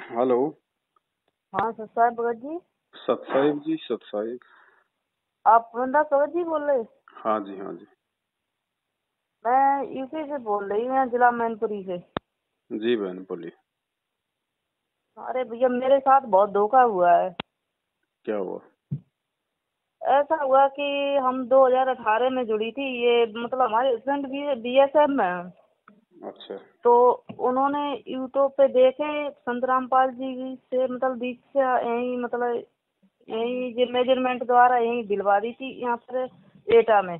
Hello. हाँ सत भगत जी। सत साहिब जी, सत साहिब। आप वृंदा भगत जी बोल रहे? हाँ जी, हाँ जी। मैं यूपी से बोल रही हूँ, जिला मैनपुरी से। जी बहन बोलिए। अरे भैया मेरे साथ बहुत धोखा हुआ है। क्या हुआ? ऐसा हुआ कि हम 2018 में जुड़ी थी। ये मतलब हमारे हस्बैंड भी बीएसएफ में हैं। अच्छा। तो उन्होंने यूट्यूब पे देखे संतरामपाल जी से, मतलब दीक्षा यही मतलब यही मेजरमेंट द्वारा यही दिलवा दी थी यहाँ पर एटा में।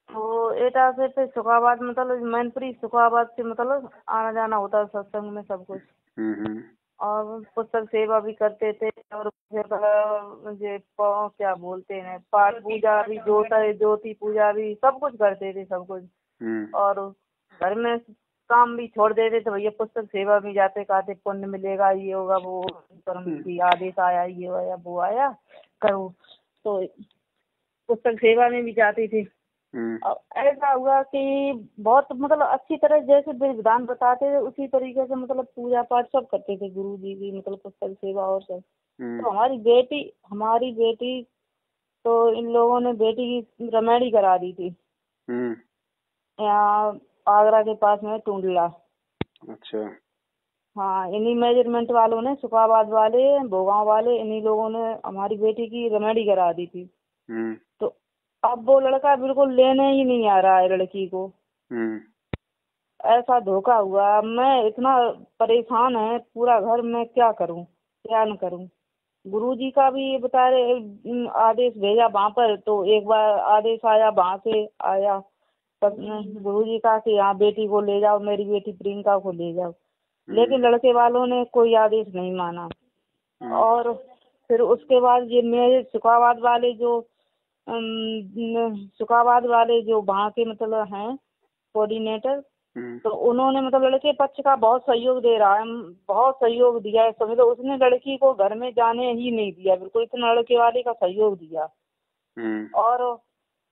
तो एटा से फिर सुखाबाद, मतलब मैनपुरी सुखाबाद से मतलब आना जाना होता है सत्संग में सब कुछ। और पुस्तक सेवा भी करते थे। और मुझे क्या बोलते हैं, पाठ पूजा भी, ज्योति पूजा भी, सब कुछ करते थे सब कुछ। और घर में काम भी छोड़ देते थे भैया, पुस्तक सेवा भी जाते, कहते पुण्य मिलेगा, ये होगा वो परम की आदेश आया, ये आया वो आया करो। तो पुस्तक सेवा में भी जाती थी। ऐसा हुआ कि बहुत मतलब अच्छी तरह जैसे विधान बताते थे उसी तरीके से मतलब पूजा पाठ सब करते थे गुरु जी की, मतलब पुस्तक सेवा और सब। तो हमारी बेटी तो इन लोगों ने बेटी की रमेडी करा दी थी यहाँ आगरा के पास में टूंडला। अच्छा। हाँ, इन्हीं मेजरमेंट वालों ने, सुखाबाद वाले, भोगांव वाले, इन्हीं लोगों ने हमारी बेटी की रमेडी करा दी थी। तो अब वो लड़का बिल्कुल लेने ही नहीं आ रहा है लड़की को। ऐसा धोखा हुआ। मैं इतना परेशान है पूरा घर, मैं क्या करूं क्या न करूं। गुरुजी का भी ये बता रहे आदेश भेजा वहाँ पर, तो एक बार आदेश आया वहाँ से आया तब गुरुजी का कि यहाँ बेटी को ले जाओ, मेरी बेटी प्रियंका को ले जाओ। लेकिन लड़के वालों ने कोई आदेश नहीं माना। और फिर उसके बाद ये मेरे सुखाबाद वाले जो वहाँ के मतलब हैं कोऑर्डिनेटर, तो उन्होंने मतलब लड़के पक्ष का बहुत सहयोग दे रहा है, बहुत सहयोग दिया है। समझ लो उसने लड़की को घर में जाने ही नहीं दिया, बिल्कुल इतना लड़के वाले का सहयोग दिया। और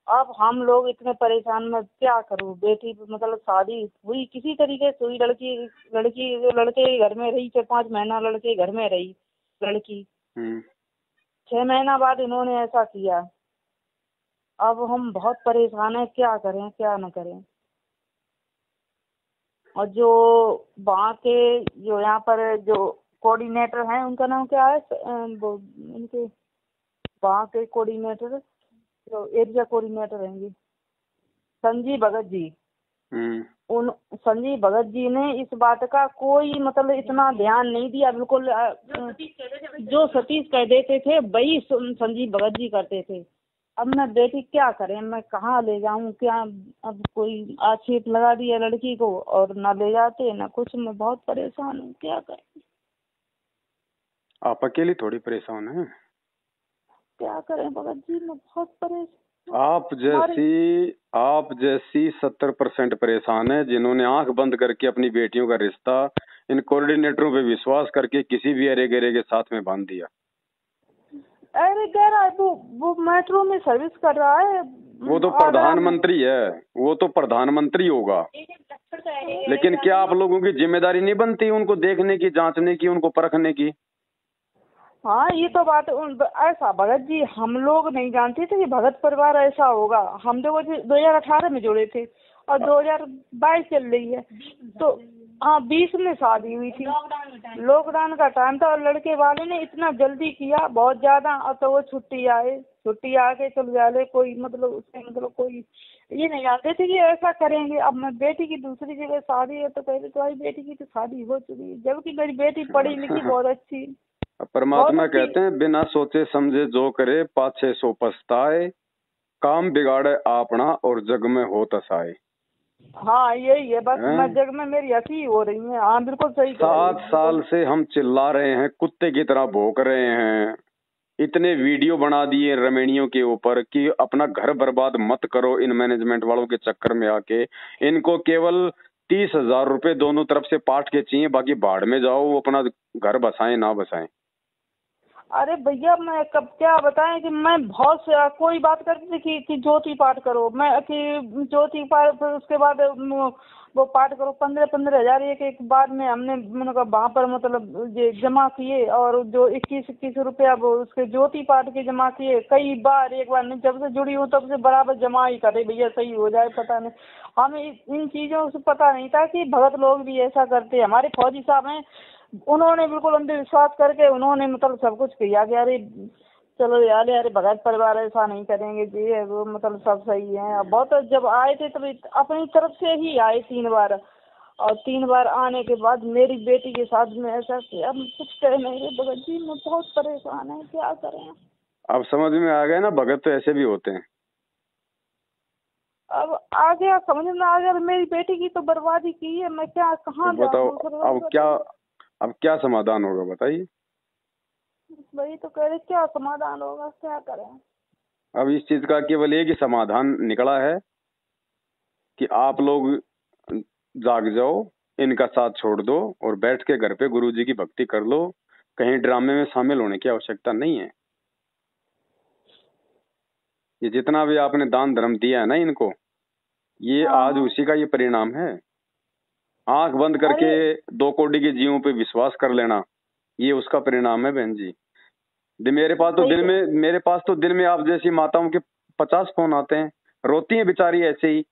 अब हम लोग इतने परेशान, में क्या करूं। बेटी मतलब शादी हुई किसी तरीके से हुई, लड़के घर में रही 4-5 महीना, लड़के घर में रही लड़की। 6 महीना बाद इन्होंने ऐसा किया। अब हम बहुत परेशान है, क्या करें क्या न करें। और जो वहाँ के जो यहाँ पर जो कोऑर्डिनेटर हैं उनका नाम क्या है, उनके वहाँ के कोऑर्डिनेटर जो एरिया कोऑर्डिनेटर हैं संजीव भगत जी। उन संजीव भगत जी ने इस बात का कोई मतलब इतना ध्यान नहीं दिया, बिल्कुल जो सतीश कह देते थे वही संजीव भगत जी करते थे। अब मैं बेटी क्या करें, मैं कहाँ ले जाऊं क्या। अब कोई आक्षेप लगा दिया लड़की को और ना ले जाते ना कुछ। मैं बहुत परेशान हूँ, क्या करें। आप अकेली थोड़ी परेशान हैं। क्या करें भगत जी, मैं बहुत परेशान। आप जैसी 70% परेशान है, जिन्होंने आंख बंद करके अपनी बेटियों का रिश्ता इन कोऑर्डिनेटरों पे विश्वास करके किसी भी अरे गेरे के साथ में बांध दिया। अरे कह रहा है वो मेट्रो में सर्विस कर रहा है। वो तो प्रधानमंत्री है, वो तो प्रधानमंत्री होगा। लेकिन क्या आप लोगों की जिम्मेदारी नहीं बनती उनको देखने की, जांचने की, उनको परखने की? हाँ ये तो बात ऐसा भगत जी हम लोग नहीं जानते थे कि भगत परिवार ऐसा होगा। हम तो 2018 में जुड़े थे और 2022 चल रही है। तो हाँ 20 में शादी हुई थी, लॉकडाउन का टाइम था। और लड़के वाले ने इतना जल्दी किया बहुत ज्यादा। और तो वो छुट्टी आके चल जाए, कोई मतलब उससे मतलब कोई ये नहीं जानते थे कि ऐसा करेंगे। अब मैं बेटी की दूसरी जगह शादी है तो पहले तुम्हारी बेटी की तो शादी हो चुकी है, जबकि मेरी बेटी पढ़ी लिखी बहुत अच्छी। परमात्मा कहते हैं बिना सोचे समझे जो करे पाछे सो पछताए, काम बिगाड़े आपना और जग में हो तसाए। हाँ यही है बस। मैं जग में मेरी हंसी हो रही है। हाँ बिल्कुल सही। 7 साल से हम चिल्ला रहे हैं, कुत्ते की तरह भौंक रहे हैं, इतने वीडियो बना दिए रमेणियों के ऊपर कि अपना घर बर्बाद मत करो इन मैनेजमेंट वालों के चक्कर में आके। इनको केवल 30,000 रुपए दोनों तरफ से पाठ के चाहिए, बाकी बाढ़ में जाओ, वो अपना घर बसाएं ना बसाएं। अरे भैया मैं कब क्या बताएं कि मैं बहुत से कोई बात करती थी कि ज्योति पाठ करो, मैं कि ज्योति पाठ, फिर उसके बाद वो पाठ करो 15-15 हजार एक एक बार में हमने मतलब वहाँ पर मतलब ये जमा किए, और जो 21-21 रुपया वो उसके ज्योति पाठ के जमा किए कई बार। एक बार नहीं, जब से जुड़ी हूँ तब से बराबर जमा ही करे भैया, सही हो जाए। पता नहीं हमें इन चीजों से पता नहीं था कि भगत लोग भी ऐसा करते हैं। हमारे फौजी साहब हैं, उन्होंने बिल्कुल अंधविश्वास करके उन्होंने मतलब सब कुछ किया कि अरे चलो यार यार भगत परिवार ऐसा नहीं करेंगे जी, वो मतलब सब सही है। अब बहुत जब आए थे तब अपनी तरफ से ही आए 3 बार, और 3 बार आने के बाद मेरी बेटी के साथ में ऐसा किया, अब कुछ कह नहीं रहे भगत जी, मैं बहुत परेशान है, क्या करें। अब समझ में आ गया ना, भगत तो ऐसे भी होते हैं। अब आ गया, समझ में आ गया। मेरी बेटी की तो बर्बादी की है, मैं क्या कहाँ तो बताओ जाऊँ। अब क्या समाधान होगा बताइए। वही तो कह रहे, क्या समाधान होगा, क्या करें। अब इस चीज का केवल एक ही समाधान निकला है कि आप लोग जाग जाओ, इनका साथ छोड़ दो और बैठ के घर पे गुरुजी की भक्ति कर लो। कहीं ड्रामे में शामिल होने की आवश्यकता नहीं है। ये जितना भी आपने दान धर्म दिया है ना इनको, ये आज उसी का ये परिणाम है। आंख बंद करके 2 कौड़ी के जीवों पे विश्वास कर लेना, ये उसका परिणाम है बहन जी। मेरे पास तो दिन में आप जैसी माताओं के 50 फोन आते हैं, रोती हैं बेचारी ऐसे ही।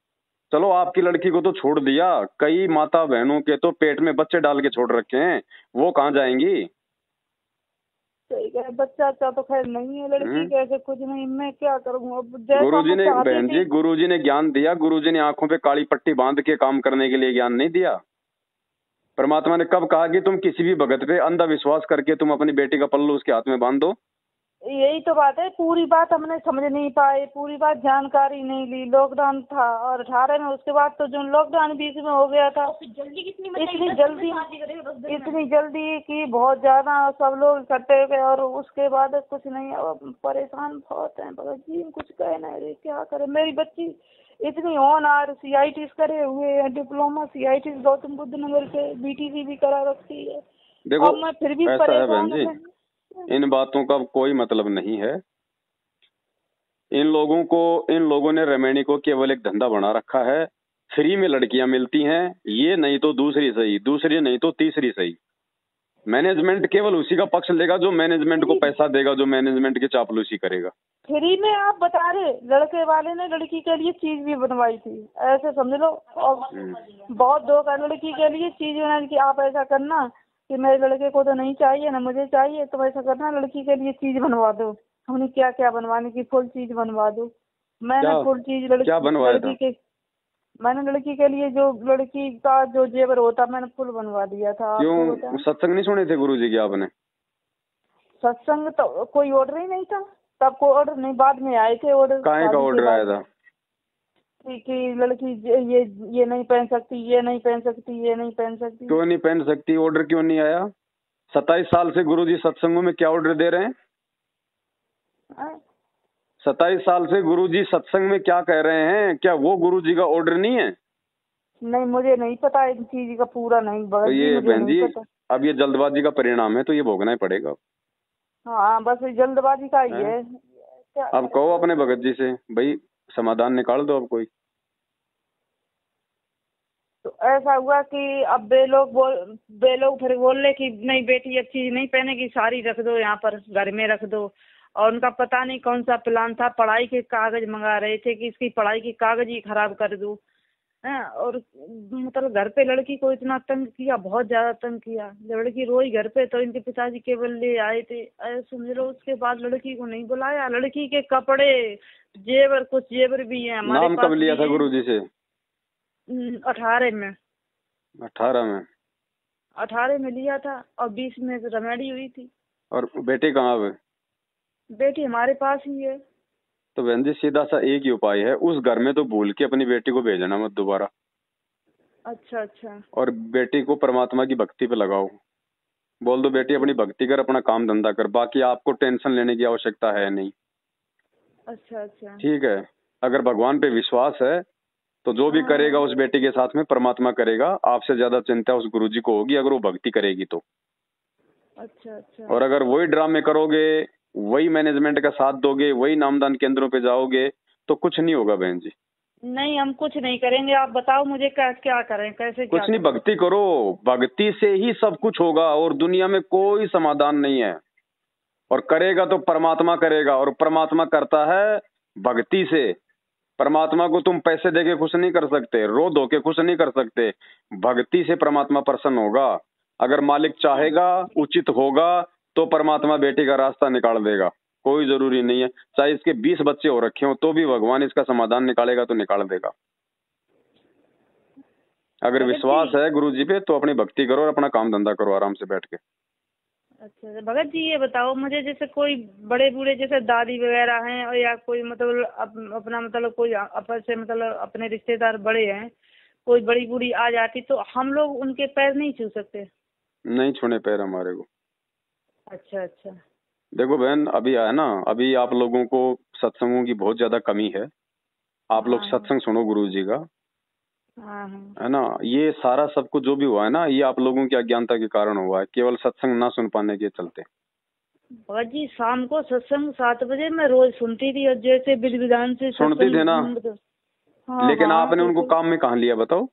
चलो आपकी लड़की को तो छोड़ दिया, कई माता बहनों के तो पेट में बच्चे डाल के छोड़ रखे हैं, वो कहाँ जाएंगी। सही है, बच्चा अच्छा तो खैर नहीं है, लड़की कैसे कुछ नहीं, मैं क्या करूँ। अब गुरुजी ने बहन जी, गुरुजी ने ज्ञान दिया, गुरुजी ने आंखों पे काली पट्टी बांध के काम करने के लिए ज्ञान नहीं दिया। परमात्मा ने कब कहा कि तुम किसी भी भगत पे अंधा विश्वास करके तुम अपनी बेटी का पल्लू उसके हाथ में बांध दो। यही तो बात है, पूरी बात हमने समझ नहीं पाए, पूरी बात जानकारी नहीं ली। लॉकडाउन था और 18 में, उसके बाद तो जो लॉकडाउन बीच में हो गया था, इतनी जल्दी की बहुत ज्यादा, सब लोग इकट्ठे हो गए और उसके बाद कुछ नहीं। अब परेशान बहुत है भगत जी, कुछ कह नहीं रहे, क्या करे। मेरी बच्ची इतनी होनहार CIT करे हुए है, डिप्लोमा CIT गौतम बुद्ध नगर के, BTC भी करा रखती है। देखो मैं फिर भी ऐसा है बहन परेशान जी, इन बातों का कोई मतलब नहीं है। इन लोगों ने रमैनी को केवल एक धंधा बना रखा है। फ्री में लड़कियां मिलती हैं, ये नहीं तो दूसरी सही, दूसरी नहीं तो तीसरी सही। मैनेजमेंट केवल उसी का पक्ष लेगा जो मैनेजमेंट को पैसा देगा, जो मैनेजमेंट की चापलूसी करेगा। फ्री में आप बता रहे, लड़के वाले ने लड़की के लिए चीज भी बनवाई थी, ऐसे समझ लो। और बहुत धोखा, लड़की के लिए चीज बनाई कि आप ऐसा करना कि मेरे लड़के को तो नहीं चाहिए ना मुझे चाहिए, तो ऐसा करना लड़की के लिए चीज बनवा दो। हमने क्या क्या बनवाने की, फुल चीज बनवा दो। मैंने फुल चीज लड़की के, मैंने लड़की के लिए जो लड़की का जो जेवर होता मैंने फुल बनवा दिया था। क्यों सत्संग नहीं सुने थे गुरुजी के आपने? सत्संग तो कोई ऑर्डर ही नहीं था तब, कोई ऑर्डर नहीं, बाद में आए थे ऑर्डर। काहे का ऑर्डर आया था? कि लड़की ये नहीं पहन सकती, ये नहीं पहन सकती, ये नहीं पहन सकती। क्यों नहीं पहन सकती? ऑर्डर क्यों नहीं आया? 27 साल से गुरुजी सत्संगों में क्या ऑर्डर दे रहे हैं? 27 साल से गुरुजी सत्संग में क्या कह रहे हैं? क्या वो गुरुजी का ऑर्डर नहीं है? नहीं, मुझे नहीं पता इस चीज का पूरा नहीं। तो ये बहन जी, अब ये जल्दबाजी का परिणाम है, तो ये भोगना ही पड़ेगा। हाँ, बस जल्दबाजी का ही है। अब कहो अपने भगत जी से, भाई समाधान निकाल दो अब कोई। तो ऐसा हुआ कि अब वे लोग फिर बोल रहे कि नहीं बेटी अब चीज नहीं पहनेगी, साड़ी रख दो यहाँ पर घर में रख दो। और उनका पता नहीं कौन सा प्लान था, पढ़ाई के कागज मंगा रहे थे कि इसकी पढ़ाई के कागज ही खराब कर दूं। और मतलब घर पे लड़की को इतना तंग किया, बहुत ज्यादा तंग किया। जब लड़की रोई घर पे तो इनके पिताजी केवल ले आए थे, समझ लो। उसके बाद लड़की को नहीं बुलाया। लड़की के कपड़े, जेवर, कुछ जेवर भी है हमारे पास। नाम कब लिया था गुरुजी से? 18 में। 18 में? 18 में लिया था और 20 में रमेडी हुई थी। और बेटी कहाँ है? बेटी हमारे पास ही है। तो बहन जी सीधा सा एक ही उपाय है, उस घर में तो भूल के अपनी बेटी को भेजना मत दोबारा। अच्छा अच्छा। और बेटी को परमात्मा की भक्ति पे लगाओ। बोल दो बेटी अपनी भक्ति कर, अपना काम धंधा कर, बाकी आपको टेंशन लेने की आवश्यकता है नहीं। अच्छा अच्छा, ठीक है। अगर भगवान पे विश्वास है तो जो भी करेगा उस बेटी के साथ में परमात्मा करेगा। आपसे ज्यादा चिंता उस गुरुजी को होगी अगर वो भक्ति करेगी तो। अच्छा अच्छा। और अगर वही ड्रामे करोगे, वही मैनेजमेंट का साथ दोगे, वही नामदान केंद्रों पे जाओगे, तो कुछ नहीं होगा बहन जी। नहीं, हम कुछ नहीं करेंगे। आप बताओ मुझे क्या क्या करें, कैसे क्या कुछ नहीं, करें? भक्ति करो। भक्ति से ही सब कुछ होगा और दुनिया में कोई समाधान नहीं है। और करेगा तो परमात्मा करेगा, और परमात्मा करता है भक्ति से। परमात्मा को तुम पैसे देके खुश नहीं कर सकते, रो धो के खुश नहीं कर सकते। भक्ति से परमात्मा प्रसन्न होगा। अगर मालिक चाहेगा, उचित होगा, तो परमात्मा बेटी का रास्ता निकाल देगा। कोई जरूरी नहीं है, चाहे इसके 20 बच्चे हो रखे हो तो भी भगवान इसका समाधान निकालेगा तो निकाल देगा। अगर विश्वास है गुरु जी पे तो अपनी भक्ति करो और अपना काम धंधा करो आराम से बैठ के। अच्छा भगत जी, ये बताओ मुझे, जैसे कोई बड़े बूढ़े जैसे दादी वगैरह हैं, और या कोई मतलब अपना मतलब कोई अपन से मतलब अपने रिश्तेदार बड़े हैं, कोई बड़ी बूढ़ी आ जाती तो हम लोग उनके पैर नहीं छू सकते? नहीं छूने पैर हमारे को। अच्छा अच्छा। देखो बहन, अभी है ना, अभी आप लोगों को सत्संगों की बहुत ज्यादा कमी है। आप लोग हाँ सत्संग सुनो गुरु जी का, हाँ है ना। ये सारा सब कुछ जो भी हुआ है ना, ये आप लोगों की अज्ञानता के कारण हुआ है, केवल सत्संग ना सुन पाने के चलते। भगत जी, शाम को सत्संग 7 बजे मैं रोज सुनती थी, और जैसे विधि विधान से सुनती थे ना, हाँ लेकिन हाँ आपने उनको बिल्कुल। काम में कहाँ लिया बताओ?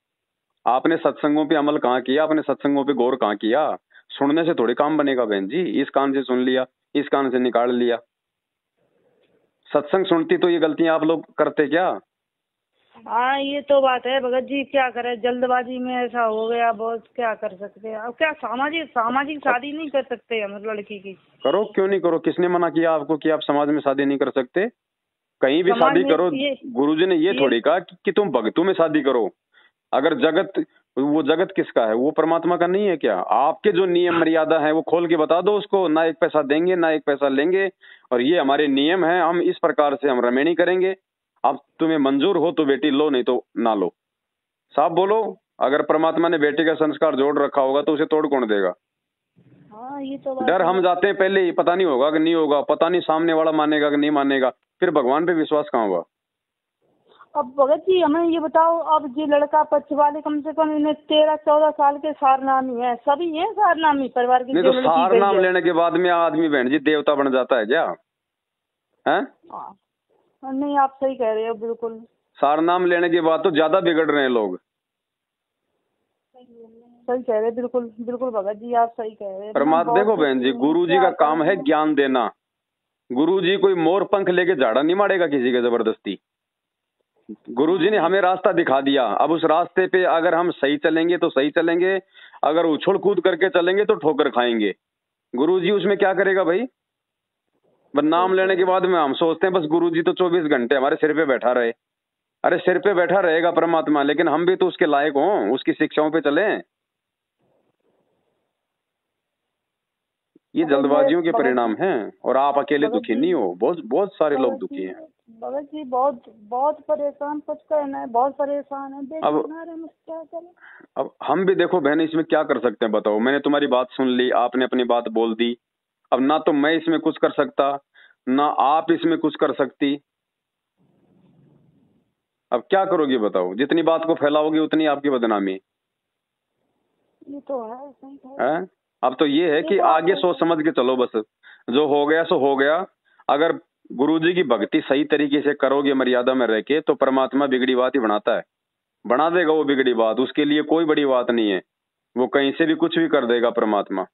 आपने सत्संगों पे अमल कहाँ किया? आपने सत्संगों पे गौर कहाँ किया? सुनने से थोड़ी काम बनेगा बहन जी। इस कान से सुन लिया, इस कान से निकाल लिया। सत्संग सुनती तो ये गलतियां आप लोग करते क्या? हाँ ये तो बात है भगत जी, क्या करे, जल्दबाजी में ऐसा हो गया बहुत, क्या कर सकते हैं अब? क्या सामाजिक सामाजिक शादी नहीं कर सकते हम लड़की की? करो, क्यों नहीं करो? किसने मना किया आपको कि आप समाज में शादी नहीं कर सकते? कहीं भी समाज शादी में करो। ये गुरुजी ने ये ये थोड़ी कहा कि तुम भक्तों में शादी करो। अगर जगत, वो जगत किसका है? वो परमात्मा का नहीं है क्या? आपके जो नियम मर्यादा है वो खोल के बता दो उसको। ना एक पैसा देंगे ना एक पैसा लेंगे, और ये हमारे नियम है, हम इस प्रकार से हम रमेणी करेंगे। अब तुम्हें मंजूर हो तो बेटी लो, नहीं तो ना लो। साफ बोलो। अगर परमात्मा ने बेटी का संस्कार जोड़ रखा होगा तो उसे तोड़ कौन देगा? हाँ ये तो बात डर है। हम जाते हैं पहले ही, पता नहीं होगा कि नहीं होगा, पता नहीं सामने वाला मानेगा कि नहीं मानेगा, फिर भगवान पे विश्वास कहाँ होगा? अब भगत जी हमें ये बताओ, अब ये लड़का पक्ष वाले कम से कम इन्हें 13-14 साल के सारनामी है, सभी हैं सारनामी परिवार की नहीं जो तो लड़की सार गई नाम है। लेने के बाद में आदमी बहन जी देवता बन जाता है क्या? हैं? हाँ नहीं, आप सही कह रहे हो बिल्कुल। सार नाम लेने के बाद तो ज्यादा बिगड़ रहे हैं लोग। सही कह रहे हैं, बिल्कुल बिल्कुल भगत जी, आप सही कह रहे हैं। मैं परमात्मा बहुत देखो बहन जी, दुखी हूँ, गुरु जी क्या का काम है करूँ? ज्ञान देना। गुरु जी कोई मोर पंख लेके झाड़ा नहीं मारेगा किसी के जबरदस्ती। गुरु जी ने हमें रास्ता दिखा दिया, अब उस रास्ते पे अगर हम सही चलेंगे तो सही चलेंगे, अगर उछल कूद करके चलेंगे तो ठोकर खाएंगे। गुरु जी उसमें क्या करेगा भाई? बस नाम लेने के बाद में हम सोचते हैं बस गुरु जी तो 24 घंटे हमारे सिर पे बैठा रहे। अरे सिर पे बैठा रहेगा परमात्मा, लेकिन हम भी तो उसके लायक हों, उसकी शिक्षाओं पे चलें। ये अरे मैं जल्दबाजियों के भगत परिणाम हैं, और आप अकेले भगत दुखी जी नहीं हो, बहुत बहुत सारे लोग भगत दुखी जी हैं। भगत जी बहुत बहुत परेशान, कुछ कहना है, बहुत परेशान है, अब बेटी बना रहे हैं, क्या करें? अब हम भी देखो बहन, इसमें क्या कर सकते हैं बताओ? मैंने तुम्हारी बात सुन ली, आपने अपनी बात बोल दी। अब ना तो मैं इसमें कुछ कर सकता, ना आप इसमें कुछ कर सकती। अब क्या करोगी बताओ? जितनी बात को फैलाओगी उतनी आपकी बदनामी ये तो है, सही कह रहे है। हैं। अब तो ये है ये कि तो आप आगे सही सोच समझ के चलो, बस जो हो गया सो हो गया। अगर गुरुजी की भक्ति सही तरीके से करोगे मर्यादा में रह के, तो परमात्मा बिगड़ी बात ही बनाता है, बना देगा वो बिगड़ी बात। उसके लिए कोई बड़ी बात नहीं है, वो कहीं से भी कुछ भी कर देगा परमात्मा।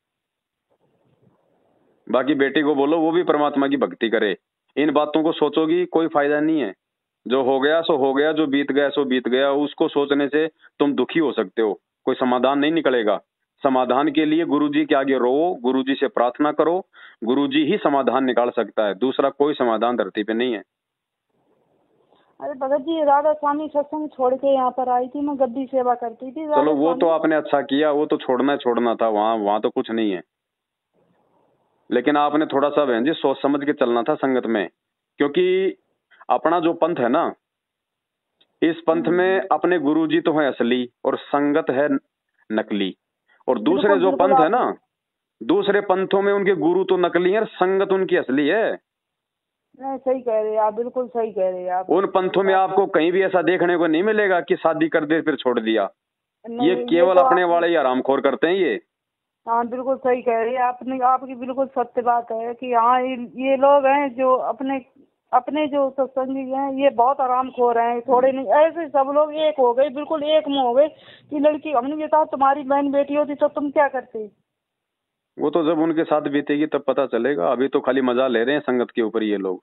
बाकी बेटी को बोलो वो भी परमात्मा की भक्ति करे। इन बातों को सोचोगी कोई फायदा नहीं है। जो हो गया सो हो गया, जो बीत गया सो बीत गया। उसको सोचने से तुम दुखी हो सकते हो, कोई समाधान नहीं निकलेगा। समाधान के लिए गुरुजी के आगे रो, गुरुजी से प्रार्थना करो। गुरुजी ही समाधान निकाल सकता है, दूसरा कोई समाधान धरती पे नहीं है। अरे भगत जी, राधा स्वामी सत्संग छोड़ के यहाँ पर आई थी, मैं गद्दी सेवा करती थी चलो राधा वो तो स्वामी। आपने अच्छा किया, वो तो छोड़ना था, वहां वहां तो कुछ नहीं है। लेकिन आपने थोड़ा सा बहन जी सोच समझ के चलना था संगत में, क्योंकि अपना जो पंथ है ना, इस पंथ में अपने गुरुजी तो है असली और संगत है नकली। और दूसरे बिल्कुल जो बिल्कुल पंथ है आप ना, दूसरे पंथों में उनके गुरु तो नकली है, संगत उनकी असली है। नहीं, सही कह रहे हैं आप, बिल्कुल सही कह रहे हैं आप। उन पंथों में आपको कहीं भी ऐसा देखने को नहीं मिलेगा कि शादी कर दे फिर छोड़ दिया। ये नहीं ये केवल तो अपने आप, वाले ही आरामखोर करते हैं ये। हाँ बिल्कुल सही कह रही है आपने, आपकी बिल्कुल सत्य बात है कि हाँ ये लोग हैं जो अपने अपने जो सत्संगी हैं ये बहुत आराम खो रहे हैं, थोड़े नहीं ऐसे सब लोग एक हो गए, बिल्कुल एक मुंह हो गए कि लड़की हमने ये कहा तुम्हारी बहन बेटी होती तो तुम क्या करते। वो तो जब उनके साथ बीतेगी तब पता चलेगा, अभी तो खाली मजा ले रहे हैं संगत के ऊपर ये लोग।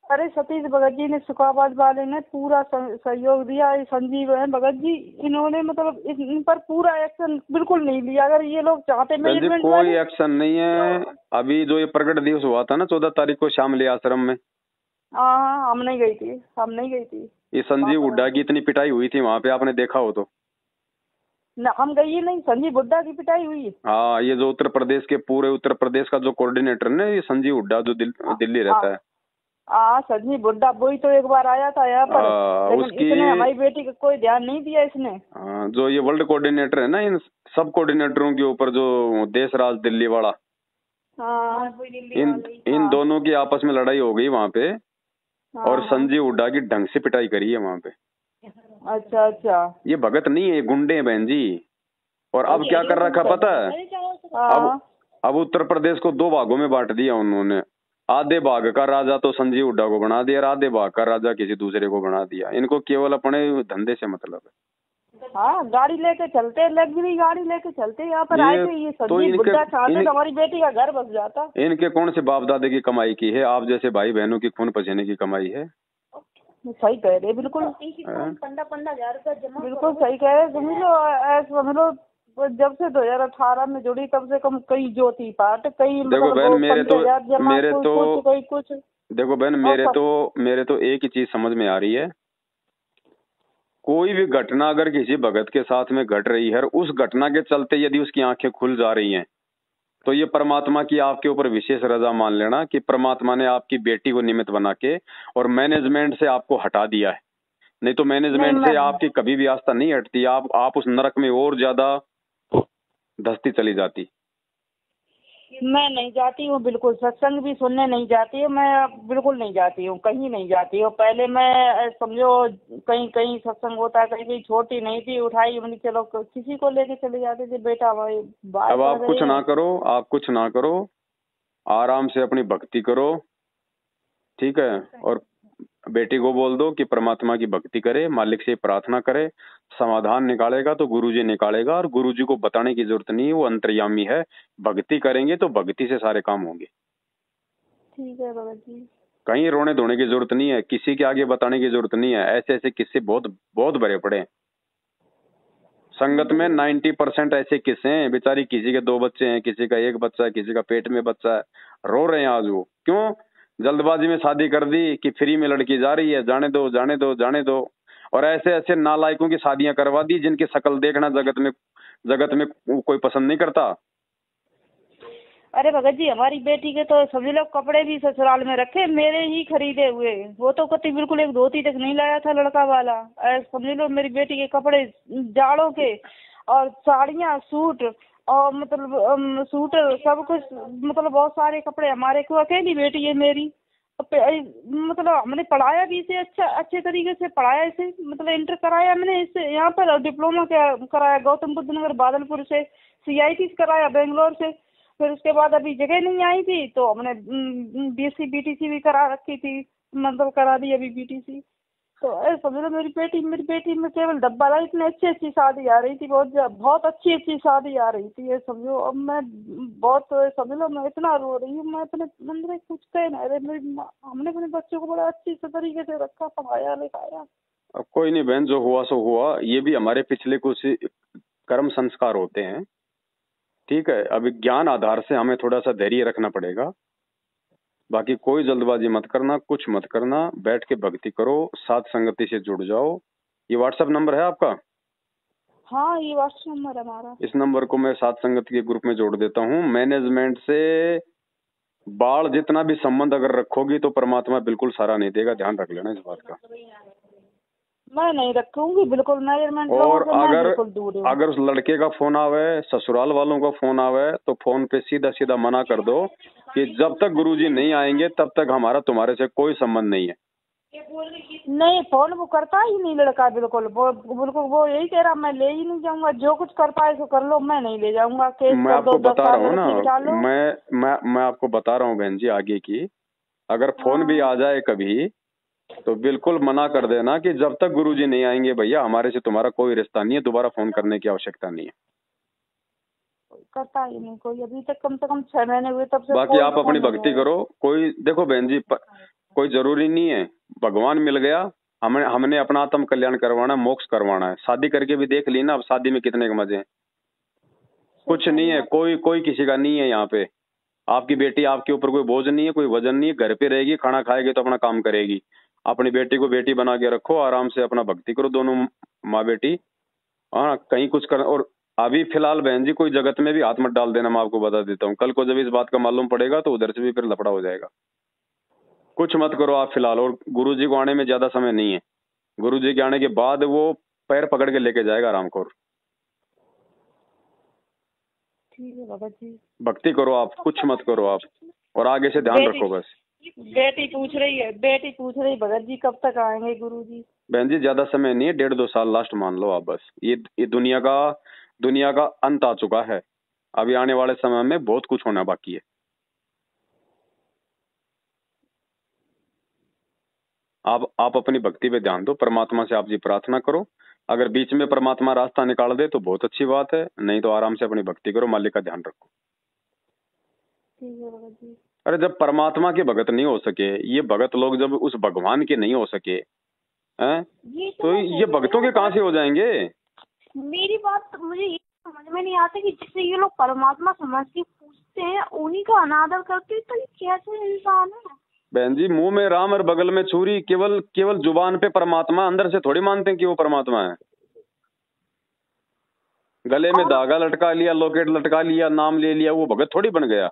अरे सतीश भगत जी ने, सुखाबाद वाले ने पूरा सहयोग दिया। संजीव है भगत जी, इन्होंने मतलब इन पर पूरा एक्शन बिल्कुल नहीं लिया। अगर ये लोग चाहते मैनेजमेंट कोई एक्शन नहीं है। तो अभी जो ये प्रकट दिवस हुआ था ना 14 तारीख को शामली आश्रम में, हाँ हम नहीं गई थी, हम नहीं गई थी। ये संजीव हुड्डा की इतनी पिटाई हुई थी वहाँ पे, आपने देखा हो तो। ना हम गई ही नहीं, संजीव हुड्डा की पिटाई हुई। हाँ, ये जो उत्तर प्रदेश के पूरे उत्तर प्रदेश का जो कोऑर्डिनेटर है ये संजीव हुड्डा जो दिल्ली रहता है। हाँ संजीव हुड्डा, वही तो एक बार आया था यहाँ पर, लेकिन उसकी इसने हमारी बेटी का कोई ध्यान नहीं दिया इसने। जो ये वर्ल्ड कोऑर्डिनेटर है ना, इन सब कोऑर्डिनेटरों के ऊपर जो देश राज दिल्ली वाला, इन दोनों की आपस में लड़ाई हो गई वहाँ पे, और संजीव हुड्डा की ढंग से पिटाई करी है वहाँ पे। अच्छा अच्छा, ये भगत नहीं है, गुंडे हैं बहन जी। और अब क्या कर रखा पता है, अब उत्तर प्रदेश को 2 भागों में बांट दिया उन्होंने। आधे भाग का राजा तो संजीव हुड्डा को बना दिया और आधे भाग का राजा किसी दूसरे को बना दिया। इनको केवल अपने धंधे से मतलब है। हाँ, गाड़ी लेके चलते, लग्जरी गाड़ी लेके चलते यहाँ पर आए थे। ये संजीव हुड्डा चाहते तो हमारी बेटी का घर बस जाता। इनके कौन से बाप दादे की कमाई की है, आप जैसे भाई बहनों की खून पसीने की कमाई है। सही कह रहे, बिल्कुल 15-15 हजार जमा, बिल्कुल सही कह रहे। समझ लो जब से 2018 में जुड़ी तब से कम कई ज्योति पाठ, कई देखो बहन मेरे कुछ देखो बहन मेरे तो एक ही चीज समझ में आ रही है, कोई भी घटना अगर किसी भगत के साथ में घट रही है, उस घटना के चलते यदि उसकी आंखें खुल जा रही हैं, तो ये परमात्मा की आपके ऊपर विशेष रजा मान लेना कि परमात्मा ने आपकी बेटी को निमित्त बना के और मैनेजमेंट से आपको हटा दिया है। नहीं तो मैनेजमेंट से आपकी कभी भी आस्था नहीं हटती, आप उस नरक में और ज्यादा धंसती चली जाती। मैं नहीं जाती हूँ बिल्कुल, सत्संग भी सुनने नहीं जाती हूँ, मैं बिल्कुल नहीं जाती हूँ, कहीं नहीं जाती हूँ। पहले मैं समझो कहीं कहीं सत्संग होता है, कहीं कहीं छोटी नहीं थी, उठाई मैंने, चलो किसी को लेके चले जाते थे, बेटा भाई। अब आप कुछ ना करो, आप कुछ ना करो, आराम से अपनी भक्ति करो, ठीक है। और बेटी को बोल दो कि परमात्मा की भक्ति करे, मालिक से प्रार्थना करे, समाधान निकालेगा तो गुरुजी निकालेगा, और गुरुजी को बताने की जरूरत नहीं है, वो अंतर्यामी है। भक्ति करेंगे तो भक्ति से सारे काम होंगे। ठीक है बाबा जी, कहीं रोने धोने की जरूरत नहीं है, किसी के आगे बताने की जरूरत नहीं है। ऐसे ऐसे किस्से बहुत बहुत भरे पड़े हैं संगत में। 90% ऐसे किस्से हैं, बेचारी किसी के 2 बच्चे हैं, किसी का 1 बच्चा है, किसी का पेट में बच्चा है, रो रहे हैं आज वो। क्यों? जल्दबाजी में शादी कर दी कि फ्री में लड़की जा रही है, जाने दो जाने दो जाने दो। और ऐसे ऐसे नालायकों की शादियां करवा दी जिनकी शक्ल देखना जगत में कोई पसंद नहीं करता। अरे भगत जी, हमारी बेटी के तो सभी लोग कपड़े भी ससुराल में रखे, मेरे ही खरीदे हुए। वो तो कभी बिल्कुल एक धोती तक नहीं लाया था लड़का वाला। समझ लो मेरी बेटी के कपड़े जाड़ों के, और साड़ियाँ, सूट, और मतलब सूट सब कुछ, मतलब बहुत सारे कपड़े हमारे को। अकेली बेटी है मेरी, मतलब हमने पढ़ाया भी इसे, अच्छे तरीके से पढ़ाया इसे, मतलब इंटर कराया मैंने इससे यहाँ पर, डिप्लोमा कराया गौतम बुद्ध नगर बादलपुर से, CIT कराया बेंगलोर से। फिर उसके बाद अभी जगह नहीं आई थी तो हमने BSc BTC भी करा रखी थी, मतलब करा दी अभी BTC। तो समझ लो मेरी बेटी में केवल डब्बा रहा, इतनी अच्छी शादी आ रही थी, बहुत अच्छी शादी आ रही थी। ये समझो अब मैं बहुत, समझ लो मैं इतना रो रही हूँ, मैं अपने मन में कुछ कह ना रहे। हमने अपने बच्चों को बड़ा अच्छी से तरीके से रखा, पढ़ाया लिखाया। अब कोई नहीं बहन, जो हुआ सो हुआ। ये भी हमारे पिछले कुछ कर्म संस्कार होते हैं, ठीक है। अभी ज्ञान आधार से हमें थोड़ा सा धैर्य रखना पड़ेगा। बाकी कोई जल्दबाजी मत करना, कुछ मत करना, बैठ के भक्ति करो, साथ संगति से जुड़ जाओ। ये व्हाट्सएप नंबर है आपका? हाँ, ये व्हाट्सएप नंबर है हमारा। इस नंबर को मैं साथ संगति के ग्रुप में जोड़ देता हूँ। मैनेजमेंट से बाढ़ जितना भी संबंध अगर रखोगी तो परमात्मा बिल्कुल सारा नहीं देगा, ध्यान रख लेना इस बात का। मैं नहीं रखूंगी बिल्कुल मैनेजमेंट। और अगर उस लड़के का फोन आवे, ससुराल वालों का फोन आवे, तो फोन पे सीधा सीधा मना कर दो कि जब तक गुरुजी नहीं आएंगे तब तक हमारा तुम्हारे से कोई संबंध नहीं है। नहीं, फोन वो करता ही नहीं लड़का, बिल्कुल वो यही कह रहा, मैं ले ही नहीं जाऊंगा, जो कुछ करता है सो कर लो, मैं नहीं ले जाऊंगा। मैं आपको बता रहा हूँ ना, मैं आपको बता रहा हूँ बहन जी आगे की, अगर फोन भी आ जाए कभी तो बिल्कुल मना कर देना कि जब तक गुरुजी नहीं आएंगे भैया हमारे से तुम्हारा कोई रिश्ता नहीं है, दोबारा फोन करने की आवश्यकता नहीं है। करता ही नहीं कोई, अभी तक कम से कम 6 महीने हुए तब से। बाकी आप अपनी भक्ति करो। कोई देखो बहन जी, कोई जरूरी नहीं है, भगवान मिल गया, हमने अपना आत्म कल्याण करवाना, मोक्ष करवाना है। शादी करके भी देख ली ना, अब शादी में कितने के मजे हैं। कुछ नहीं है, कोई किसी का नहीं है यहाँ पे। आपकी बेटी आपके ऊपर कोई बोझ नहीं है, कोई वजन नहीं है, घर पे रहेगी, खाना खाएगी तो अपना काम करेगी। अपनी बेटी को बेटी बना के रखो, आराम से अपना भक्ति करो, दोनों माँ बेटी। हाँ, कहीं कुछ कर। और अभी फिलहाल बहन जी कोई जगत में भी हाथ मत डाल देना, मैं आपको बता देता हूँ। कल को जब इस बात का मालूम पड़ेगा तो उधर से भी फिर लफड़ा हो जाएगा। कुछ मत करो आप फिलहाल। और गुरुजी को आने में ज्यादा समय नहीं है, गुरुजी के आने के बाद वो पैर पकड़ के लेके जाएगा आराम को। ठीक है बाबा जी, भक्ति करो आप, कुछ मत करो आप, और आगे से ध्यान रखो बस। बेटी पूछ रही भगत जी कब तक आएंगे गुरुजी? बहन जी ज्यादा समय नहीं है, 1.5-2 साल लास्ट मान लो आप बस। ये दुनिया का अंत आ चुका है। अभी आने वाले समय में बहुत कुछ होना बाकी है। आप अपनी भक्ति पे ध्यान दो, परमात्मा से आप जी प्रार्थना करो। अगर बीच में परमात्मा रास्ता निकाल दे तो बहुत अच्छी बात है, नहीं तो आराम से अपनी भक्ति करो, मालिक का ध्यान रखो। ठीक है बाबा जी। अरे जब परमात्मा के भगत नहीं हो सके, ये भगत लोग जब उस भगवान के नहीं हो सके हैं, तो ये भक्तों के कहाँ से हो जाएंगे? मेरी बात मुझे ये समझ में नहीं आता कि जिससे ये लोग परमात्मा समझ के पूछते हैं उन्हीं का अनादर करते हैं, तो ये कैसे इंसान है? बहन जी मुंह में राम और बगल में छुरी, केवल जुबान पे परमात्मा, अंदर से थोड़ी मानते हैं कि वो परमात्मा है। गले में धागा लटका लिया, लॉकेट लटका लिया, नाम ले लिया, वो भगत थोड़ी बन गया।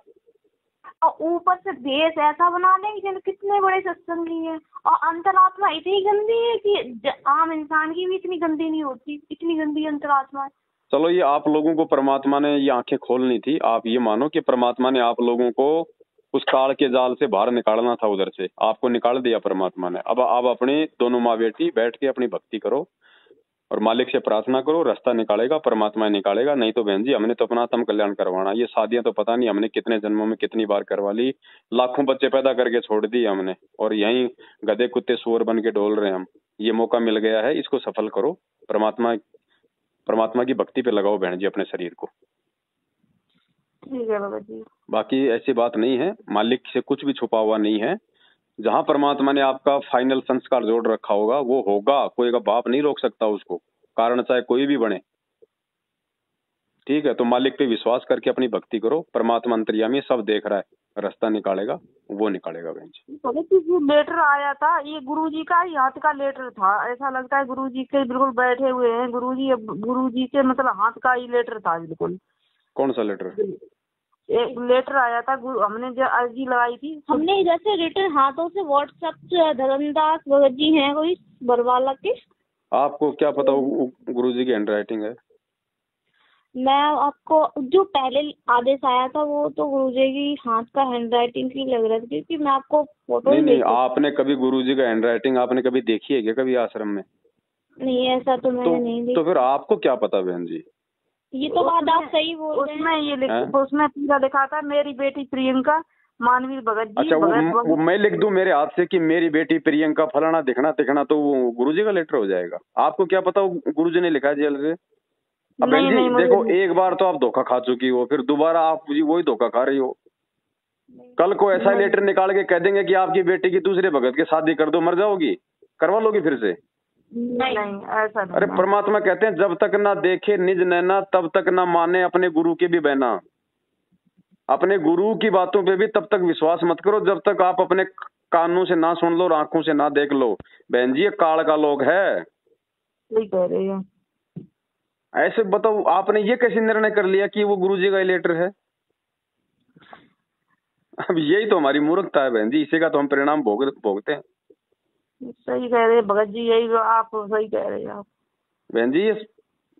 और ऊपर से भेष ऐसा बना देंगे जैसे कितने बड़े सत्संगी हैं, और अंतरात्मा इतनी गंदी है कि आम इंसान की भी इतनी गंदी नहीं होती, इतनी गंदी अंतरात्मा है। चलो ये आप लोगों को परमात्मा ने ये आंखें खोलनी थी। आप ये मानो कि परमात्मा ने आप लोगों को उस काल के जाल से बाहर निकालना था, उधर से आपको निकाल दिया परमात्मा ने। अब आप अपनी दोनों माँ बेटी बैठ के अपनी भक्ति करो और मालिक से प्रार्थना करो, रास्ता निकालेगा, परमात्मा निकालेगा। नहीं तो बहन जी हमने तो अपना आत्म कल्याण करवाना। ये शादियां तो पता नहीं हमने कितने जन्मों में कितनी बार करवा ली, लाखों बच्चे पैदा करके छोड़ दिए हमने, और यहीं गधे कुत्ते सुअर बन के डोल रहे हैं हम। ये मौका मिल गया है, इसको सफल करो। परमात्मा की भक्ति पे लगाओ बहन जी अपने शरीर को। ठीक है बाबा जी। बाकी ऐसी बात नहीं है, मालिक से कुछ भी छुपा हुआ नहीं है। जहां परमात्मा ने आपका फाइनल संस्कार जोड़ रखा होगा वो होगा, कोई का बाप नहीं रोक सकता उसको, कारण चाहे कोई भी बने। ठीक है, तो मालिक पे विश्वास करके अपनी भक्ति करो। परमात्मा अंतर्यामी सब देख रहा है, रास्ता निकालेगा, वो निकालेगा बहन जी। जो लेटर आया था ये गुरुजी का ही हाथ का लेटर था, ऐसा लगता है गुरुजी के बिल्कुल बैठे हुए हैं। गुरुजी के मतलब हाथ का ही लेटर था बिल्कुल। कौन सा लेटर? एक लेटर आया था, हमने जो अर्जी लगाई थी, हमने इधर से रिटर्न हाथों से व्हाट्सएप से धर्मदास भगत जी हैं कोई बरवाला के। आपको क्या पता गुरुजी की हैंडराइटिंग है? मैं आपको जो पहले आदेश आया था वो तो गुरुजी की हाथ का हैंडराइटिंग ही लग रहा था, क्योंकि मैं आपको फोटो नहीं, आपने कभी गुरुजी का हैंडराइटिंग आपने कभी देखी है क्या कभी आश्रम में? नहीं, ऐसा तो मैंने नहीं देखा। तो फिर आपको क्या पता बहन जी? ये तो बात आप सही बोल रहे हैं। उसमें पूरा लिखा था मेरी बेटी प्रियंका मानवीर भगत जी। अच्छा, वो मैं लिख दूं मेरे हाथ से कि मेरी बेटी प्रियंका फलाना दिखना तो वो गुरुजी का लेटर हो जाएगा? आपको क्या पता गुरुजी ने लिखा है जेल से? अब बहन जी देखो, एक बार तो आप धोखा खा चुकी हो, फिर दोबारा आप वही धोखा खा रही हो। कल को ऐसा लेटर निकाल के कह देंगे कि आपकी बेटी की दूसरे भगत की शादी कर दो, मर जाओगी, करवा लोगी फिर से? नहीं, ऐसा नहीं। अरे परमात्मा कहते हैं जब तक ना देखे निज नैना तब तक ना माने अपने गुरु की भी बहना। अपने गुरु की बातों पे भी तब तक विश्वास मत करो जब तक आप अपने कानों से ना सुन लो और आंखों से ना देख लो। बहन जी ये काल का लोग है। सही कह रहे हैं। ऐसे बताओ, आपने ये कैसे निर्णय कर लिया कि वो गुरुजी का लेटर है? अब यही तो हमारी मूर्खता है बहन जी, इसी का तो हम परिणाम भोगते हैं। सही कह रहे हैं भगत जी, यही आप सही कह रहे हैं आप। बहन जी ये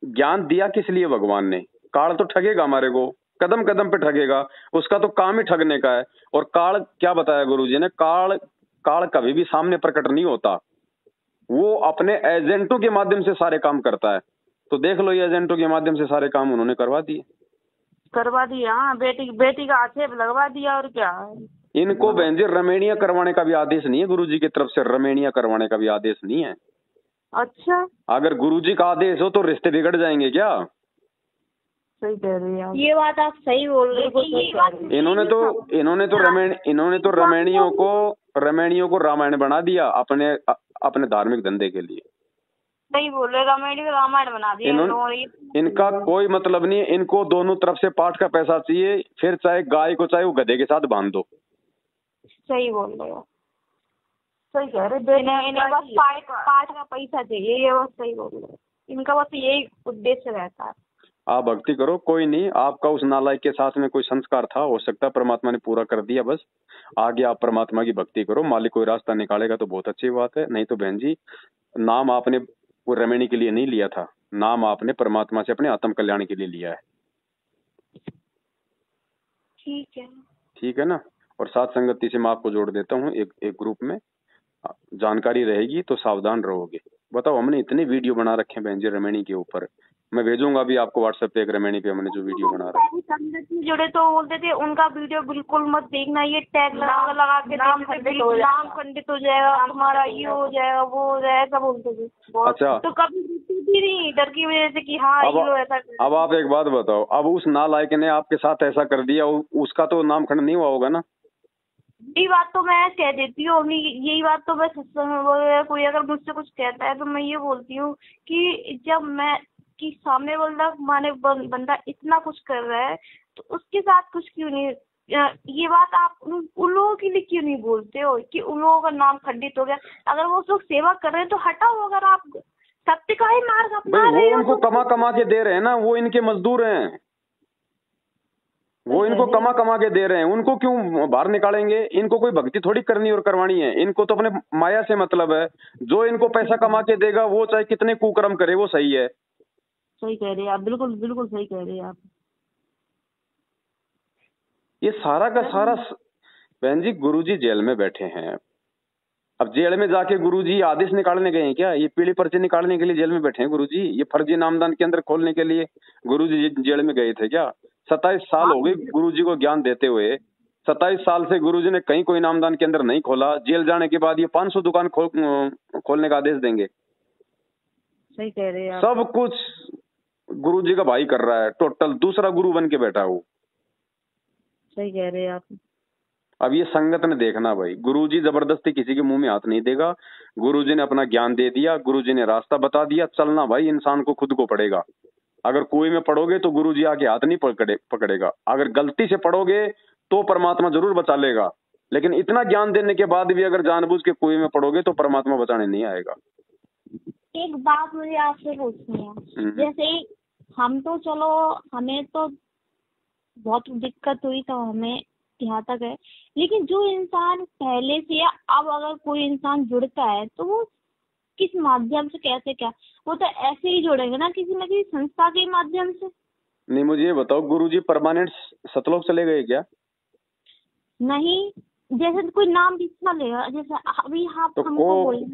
ज्ञान दिया किस लिए भगवान ने? काल तो ठगेगा हमारे को, कदम कदम पे ठगेगा, उसका तो काम ही ठगने का है। और काल क्या बताया गुरुजी ने? काल कभी भी सामने प्रकट नहीं होता, वो अपने एजेंटों के माध्यम से सारे काम करता है। तो देख लो ये एजेंटों के माध्यम से सारे काम उन्होंने करवा दिए। हाँ, बेटी का आक्षेप लगवा दिया और क्या। इनको बहन जी रमेणिया करवाने का भी आदेश नहीं है गुरुजी की तरफ से, रमेणिया करवाने का भी आदेश नहीं है। अच्छा, अगर गुरुजी का आदेश हो तो रिश्ते बिगड़ जाएंगे क्या? सही कह रही हैं, ये बात आप सही बोल रहे हो। इन्होंने तो रमेणियों को रामायण बना दिया अपने धार्मिक धंधे के लिए। सही बोल रहे, रामायण बना दिया। इनका कोई मतलब नहीं है, इनको दोनों तरफ से पाठ का पैसा चाहिए, फिर चाहे गाय को चाहे वो गधे के साथ बांध दो। सही बोल रहे हो, सही कह रहे, इन्हें बस पाठ का पैसा चाहिए, ये बस सही बोल रहे हो, इनका बस यही उद्देश्य रहता है। आप भक्ति करो, कोई नहीं, आपका उस नालायक के साथ में कोई संस्कार था, हो सकता है परमात्मा ने पूरा कर दिया, बस आगे आप परमात्मा की भक्ति करो, मालिक कोई रास्ता निकालेगा तो बहुत अच्छी बात है। नहीं तो बहन जी, नाम आपने वो रमेणी के लिए नहीं लिया था, नाम आपने परमात्मा से अपने आत्म कल्याण के लिए लिया है। ठीक है ना। और साथ संगति से मैं आपको जोड़ देता हूँ एक ग्रुप में, जानकारी रहेगी तो सावधान रहोगे। बताओ, हमने इतने वीडियो बना रखे हैं बहन जी रमेणी के ऊपर, मैं भेजूंगा अभी आपको व्हाट्सएप पे एक रमेणी पे हमने जो वीडियो बना रखा है। संगत में जुड़े तो बोलते थे उनका वीडियो बिल्कुल मत देखना, ये टैग लगा के नाम खंडित हो जाएगा, तुम्हारा ये हो जाएगा, वो हो जाएगा, ऐसा बोलते थे। अच्छा, तो कभी भी नहीं, डर की वजह से कि हाँ ये ऐसा। अब आप एक बात बताओ, अब उस नालायक ने आपके साथ ऐसा कर दिया, उसका तो नाम खंड नहीं हुआ होगा ना? यही बात तो मैं कह देती हूँ, यही बात तो मैं कोई अगर मुझसे कुछ कहता है तो मैं ये बोलती हूँ कि जब मैं कि सामने बंदा इतना कुछ कर रहा है तो उसके साथ कुछ क्यों नहीं, ये बात आप उन लोगों के लिए क्यों नहीं बोलते हो कि उन लोगों का नाम खंडित हो गया? अगर वो लोग सेवा कर रहे हैं तो हटाओ, अगर आप सत्य का ही मार्ग अपना रहे हो। उनको कमा के दे रहे हैं ना, वो इनके मजदूर हैं, वो इनको कमा के दे रहे हैं, उनको क्यों बाहर निकालेंगे? इनको कोई भक्ति थोड़ी करनी और करवानी है, इनको तो अपने माया से मतलब है। जो इनको पैसा कमा के देगा वो चाहे कितने कुकर्म करे वो सही है। सही कह रहे हैं आप, बिल्कुल बिल्कुल सही कह रहे हैं आप। ये सारा का सारा बहन जी, गुरुजी जेल में बैठे हैं, अब जेल में जाके गुरुजी आदेश निकालने गए हैं क्या? ये पीली पर्ची निकालने के लिए जेल में बैठे हैं गुरुजी? ये फर्जी नामदान के अंदर खोलने के लिए गुरुजी जेल में गए थे क्या? 27 साल हो गए गुरुजी को ज्ञान देते हुए, 27 साल से गुरुजी ने कहीं कोई नामदान के अंदर नहीं खोला। जेल जाने के बाद ये 500 दुकान खोलने का आदेश देंगे? सही कह रहे हैं। सब कुछ गुरुजी का भाई कर रहा है, टोटल दूसरा गुरु बन के बैठा हो। सही कह रहे हैं आप। अब ये संगत ने देखना भाई, गुरुजी जबरदस्ती किसी के मुंह में हाथ नहीं देगा। गुरुजी ने अपना ज्ञान दे दिया, गुरुजी ने रास्ता बता दिया, चलना भाई इंसान को खुद को पड़ेगा। अगर कुएं में पड़ोगे तो गुरुजी आके हाथ नहीं पकड़ेगा, अगर गलती से पड़ोगे तो परमात्मा जरूर बचा लेगा, लेकिन इतना ज्ञान देने के बाद भी अगर जानबूझ के कुएं में पड़ोगे तो परमात्मा बचाने नहीं आएगा। एक बात मुझे आपसे पूछनी है, जैसे हम तो चलो हमें तो बहुत दिक्कत हुई तो हमें यहाँ तक है, लेकिन जो इंसान पहले से या अब अगर कोई इंसान जुड़ता है तो वो किस माध्यम से, कैसे, क्या? वो तो ऐसे ही जुड़ेंगे ना किसी संस्था के माध्यम से। नहीं, मुझे ये बताओ, गुरुजी परमानेंट सतलोक चले गए क्या? नहीं, जैसे कोई नाम कितना लेगा, जैसे अभी आप तो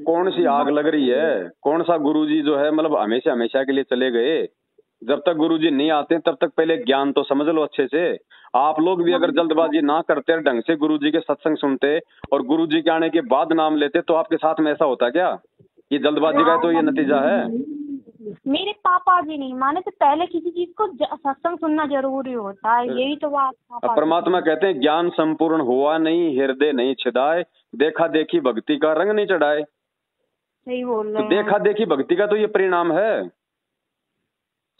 कौन सी आग लग रही है? कौन सा गुरुजी जो है मतलब हमेशा के लिए चले गए? जब तक गुरुजी नहीं आते तब तक पहले ज्ञान तो समझ लो अच्छे से। आप लोग भी अगर जल्दबाजी ना करते, ढंग से गुरुजी के सत्संग सुनते और गुरुजी के आने के बाद नाम लेते तो आपके साथ में ऐसा होता क्या? ये जल्दबाजी का तो ये नतीजा है। मेरे पापा जी नहीं माने तो पहले किसी चीज को सत्संग सुनना जरूरी होता है, यही तो बात। परमात्मा कहते हैं ज्ञान संपूर्ण हुआ नहीं, हृदय नहीं छिदाए, देखा देखी भक्ति का रंग नहीं चढ़ाए। सही बोल रहे हैं। तो देखा देखी भक्ति का तो ये परिणाम है।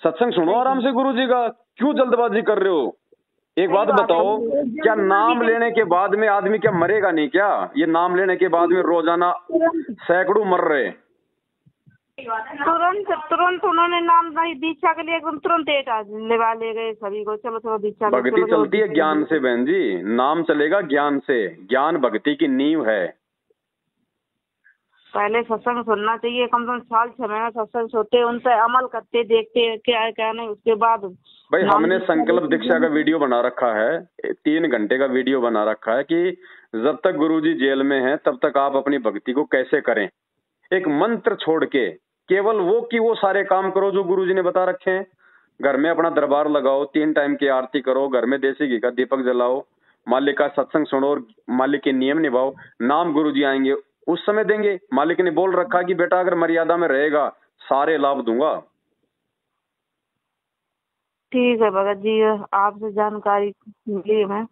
सत्संग सुनो आराम से गुरुजी का, क्यों जल्दबाजी कर रहे हो? एक बात बताओ, क्या नाम लेने के बाद में आदमी क्या मरेगा नहीं क्या? ये नाम लेने के बाद में रोजाना सैकड़ों मर रहे। तुरंत उन्होंने नाम दीक्षा के लिए तुरंत लेवा ले गए सभी को, चलो दीक्षा। भक्ति चलती है ज्ञान से बहन जी, नाम चलेगा ज्ञान से, ज्ञान भक्ति की नींव है। पहले सत्संग सुनना चाहिए, कम से कम साल 6 महीना सत्संग सुनते, उन पे अमल करते, देखते क्या नहीं, उसके बाद भाई हमने संकल्प दीक्षा का वीडियो बना रखा है, 3 घंटे का वीडियो बना रखा है कि जब तक गुरुजी जेल में हैं तब तक आप अपनी भक्ति को कैसे करें। एक मंत्र छोड़ के केवल वो सारे काम करो जो गुरुजी ने बता रखे हैं। घर में अपना दरबार लगाओ, 3 टाइम की आरती करो, घर में देसी घी का दीपक जलाओ, मालिक का सत्संग सुनो और मालिक के नियम निभाओ, नाम गुरुजी आएंगे उस समय देंगे। मालिक ने बोल रखा कि बेटा अगर मर्यादा में रहेगा सारे लाभ दूंगा। ठीक है भगत जी, आपसे जानकारी ली मैं।